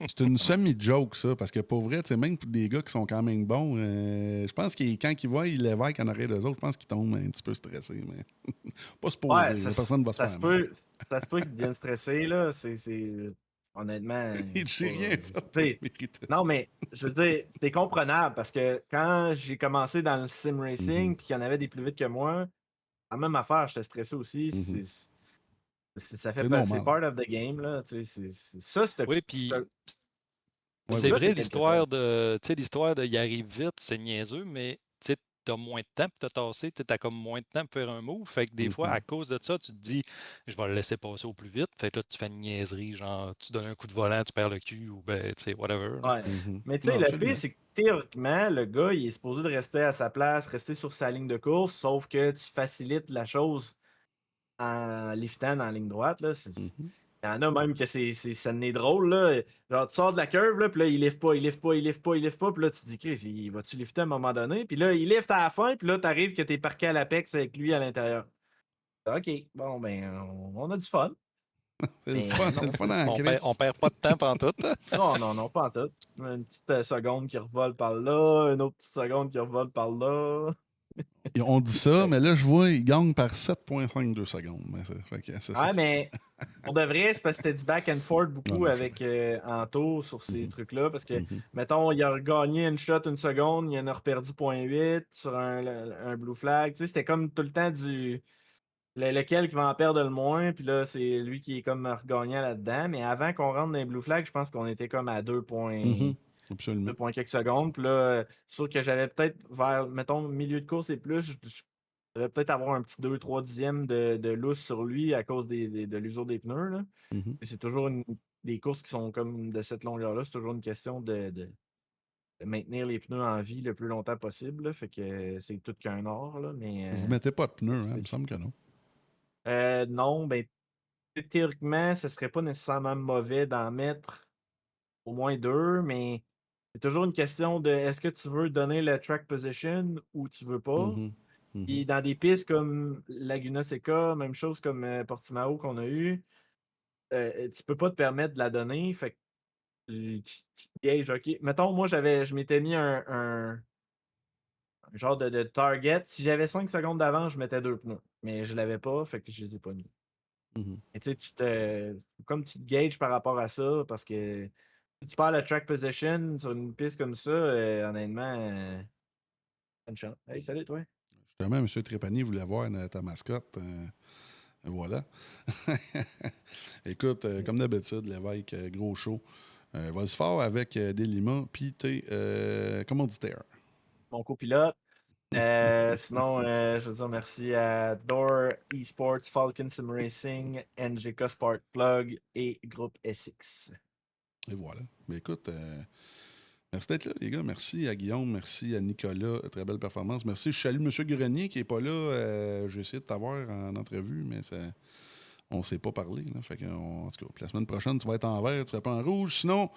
C'est une semi-joke, ça, parce que pour vrai, même pour des gars qui sont quand même bons, je pense que quand ils voient Lévesque en arrière d'eux autres, je pense qu'ils tombent un petit peu stressés, mais pas se poser. Ouais, Personne ne va se faire mal. ça se peut qu'ils deviennent stressés, là. Honnêtement. J'ai rien fait. Non, mais je veux dire, c'est comprenable parce que quand j'ai commencé dans le sim racing puis qu'il y en avait des plus vite que moi, la même affaire, j'étais stressé aussi. Ça fait c'est part of the game, là. Ça, c'était. Oui, puis Ouais, c'est vrai, l'histoire de il arrive vite, c'est niaiseux, mais tu sais, t'as moins de temps pour te tasser, t'as comme moins de temps pour faire un move. Fait que des fois, à cause de ça, tu te dis, je vais le laisser passer au plus vite. Fait que là, tu fais une niaiserie, genre, tu donnes un coup de volant, tu perds le cul, ou ben, tu sais, whatever. Ouais. Mais tu sais, le pire, c'est que théoriquement, le gars, il est supposé de rester à sa place, rester sur sa ligne de course, sauf que tu facilites la chose en liftant dans la ligne droite, là. Il y en a même que ça n'est drôle, là. Genre, tu sors de la curve, là, puis là, il lifte pas, puis là, tu te dis, Chris, il va-tu lifter à un moment donné? Puis là, il lift à la fin, puis là, t'arrives que t'es parqué à l'apex avec lui à l'intérieur. OK, bon, ben, on a du fun. C'est le fun, on perd pas de temps pendant tout. Non, pas en tout. Une petite seconde qui revole par là, une autre petite seconde qui revole par là. On dit ça, mais là, je vois, il gagne par 7,52 secondes. Mais pour de vrai, c'est parce que c'était du back and forth beaucoup avec Anto sur ces trucs-là. Parce que, mettons, il a gagné une shot une seconde, il en a reperdu 0,8 sur un blue flag. Tu sais, c'était comme tout le temps lequel qui va en perdre le moins. Puis là, c'est lui qui est comme regagnant là-dedans. Mais avant qu'on rentre dans les blue flags, je pense qu'on était comme à 2 points. Absolument. 2 points quelques secondes. Puis là, sûr que j'avais peut-être vers, mettons, milieu de course et plus, je devais peut-être avoir un petit 2-3 dixièmes de lousse sur lui à cause de l'usure des pneus. Là. C'est toujours des courses qui sont comme de cette longueur-là. C'est toujours une question de maintenir les pneus en vie le plus longtemps possible. Là. Fait que c'est tout qu'un art. Là, mais, vous mettez pas de pneus, hein? Il me semble que non. Non, ben théoriquement, ce serait pas nécessairement mauvais d'en mettre au moins 2, mais c'est toujours une question de est-ce que tu veux donner le track position ou tu veux pas? Mhm. Mhm. Puis dans des pistes comme Laguna Seca, même chose comme Portimao qu'on a eu, tu peux pas te permettre de la donner. Fait que tu te gages, OK. Mettons, moi, je m'étais mis un genre de target. Si j'avais 5 secondes d'avance, je mettais 2 pneus. Mais je l'avais pas, fait que je les ai pas mis. Mhm. Et tu sais, comme tu te gages par rapport à ça, parce que si tu perds le track position sur une piste comme ça, honnêtement, bonne chance. Hey, salut, toi. Justement, M. Trépanier voulait voir ta mascotte. Voilà. Écoute, comme d'habitude, l'évêque, gros show. Vas-y fort avec Delima, puis t'es commanditaire. Mon copilote. Sinon, je veux dire merci à Door Esports, Falcon Sim Racing, NGK Spark Plug et Groupe SX. Et voilà. Mais écoute, merci d'être là, les gars. Merci à Guillaume, merci à Nicolas. Très belle performance. Merci. Je salue M. Grenier qui n'est pas là. J'ai essayé de t'avoir en entrevue, mais on ne s'est pas parlé. Là. Fait que, en tout cas, la semaine prochaine, tu vas être en vert, tu ne seras pas en rouge. Sinon,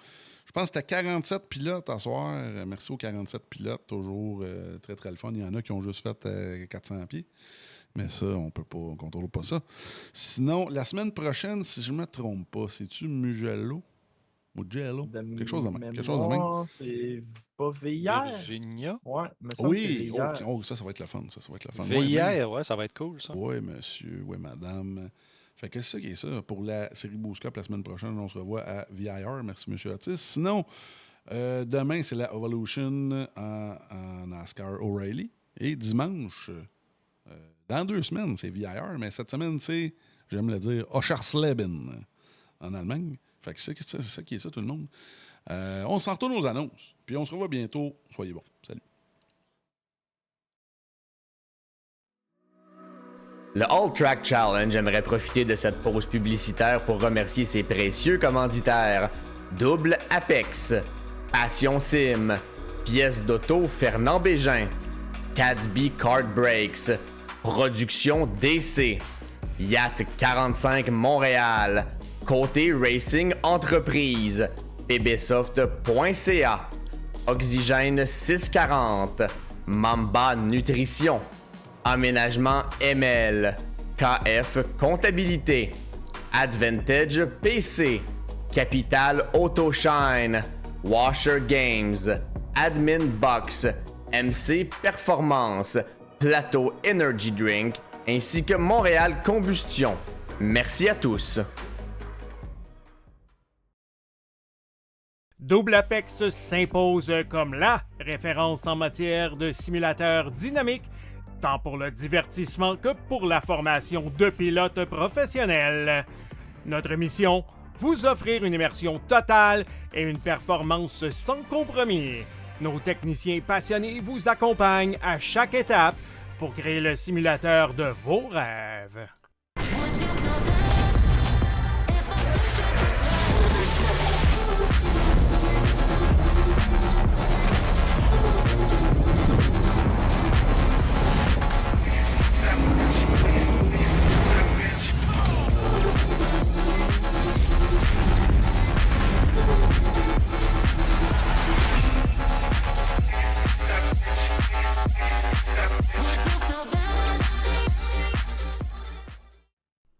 je pense que tu as 47 pilotes à soir. Merci aux 47 pilotes. Toujours très, très le fun. Il y en a qui ont juste fait 400 pieds. Mais ça, on ne contrôle pas ça. Sinon, la semaine prochaine, si je ne me trompe pas, c'est-tu Mugello? Mugello? Quelque chose de même. Quelque chose de même. C'est pas VIR? Virginia. Ouais, me semble que c'est Oui, VIR. ça va être le fun. Ça va être le fun. VIR, ouais, ça va être cool, ça. Oui, monsieur, oui, madame. Fait que c'est ça qui est ça. Pour la série Boost Cup la semaine prochaine, on se revoit à VIR. Merci, monsieur Otis. Sinon, demain, c'est la Evolution en NASCAR O'Reilly. Et dimanche, dans 2 semaines, c'est VIR. Mais cette semaine, c'est, j'aime le dire, Oschersleben en Allemagne. Fait que c'est ça qui est ça, tout le monde. On s'en retourne aux annonces. Puis on se revoit bientôt. Soyez bons. Salut. Le All Track Challenge aimerait profiter de cette pause publicitaire pour remercier ses précieux commanditaires. Double Apex, Passion Sim, Pièces d'auto Fernand Bégin, Cadsby Kart Brakes, Production DC, Yacht 45 Montréal, Côté Racing Entreprise, pbsoft.ca, Oxygène 640, Mamba Nutrition, Aménagement ML, KF Comptabilité, Advantage PC, Capital Autoshine, Washer Games, Admin Box, MC Performance, Plateau Energy Drink, ainsi que Montréal Combustion. Merci à tous. Double Apex s'impose comme la référence en matière de simulateurs dynamiques, tant pour le divertissement que pour la formation de pilotes professionnels. Notre mission, vous offrir une immersion totale et une performance sans compromis. Nos techniciens passionnés vous accompagnent à chaque étape pour créer le simulateur de vos rêves.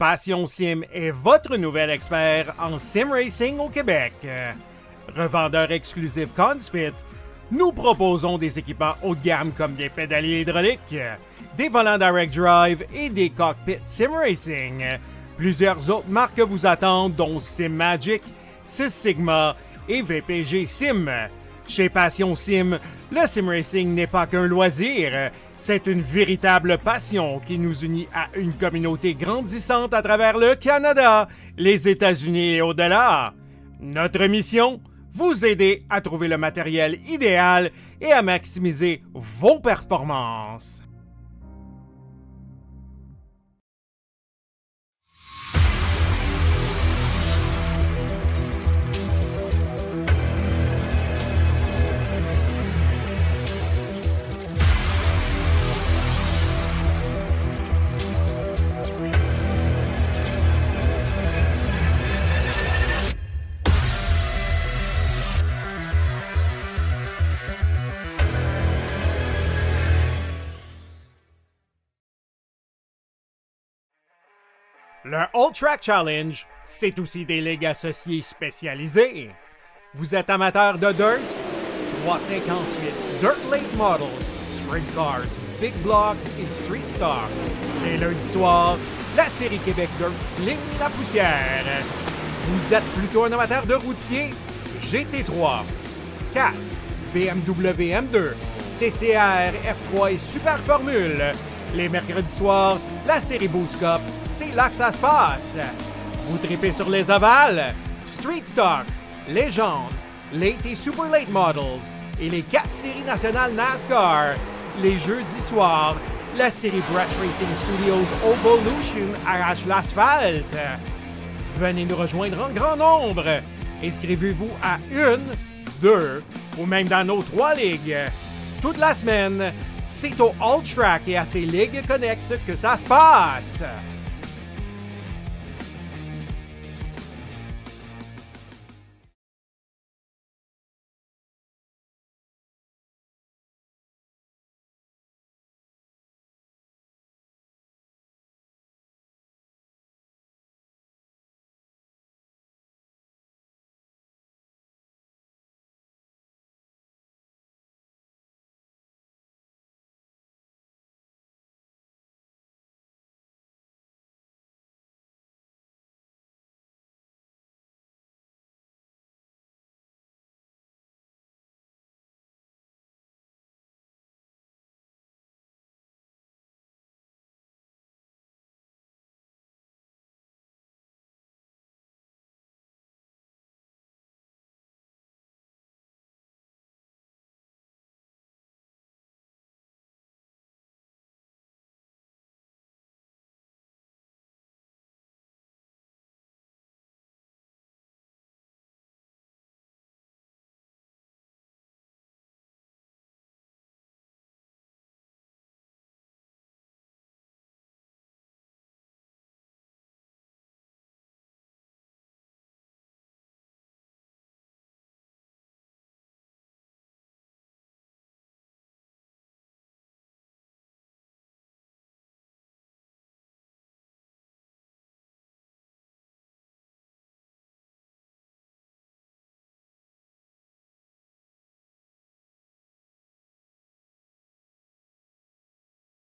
Passion Sim est votre nouvel expert en sim racing au Québec. Revendeur exclusif Conspit, nous proposons des équipements haut de gamme comme des pédaliers hydrauliques, des volants direct drive et des cockpits sim racing. Plusieurs autres marques vous attendent, dont Sim Magic, Six Sigma et VPG Sim. Chez Passion Sim, le sim racing n'est pas qu'un loisir, c'est une véritable passion qui nous unit à une communauté grandissante à travers le Canada, les États-Unis et au-delà. Notre mission, vous aider à trouver le matériel idéal et à maximiser vos performances. Le All Track Challenge, c'est aussi des ligues associées spécialisées. Vous êtes amateur de dirt? 358 Dirt Late Models, Sprint Cars, Big Blocks et Street Stocks. Les lundis soirs, la série Québec Dirt sling la poussière. Vous êtes plutôt un amateur de routier? GT3, 4, BMW M2, TCR, F3 et Super Formule. Les mercredis soirs, la série Boost Cup, c'est là que ça se passe. Vous tripez sur les ovales? Street Stocks, Légende, Late et Super Late Models et les 4 séries nationales NASCAR. Les jeudis soirs, la série Brett Racing Studios Evolution arrache l'asphalte. Venez nous rejoindre en grand nombre. Inscrivez-vous à 1, 2 ou même dans nos 3 ligues. Toute la semaine, c'est au All Track et à ses ligues connexes que ça se passe.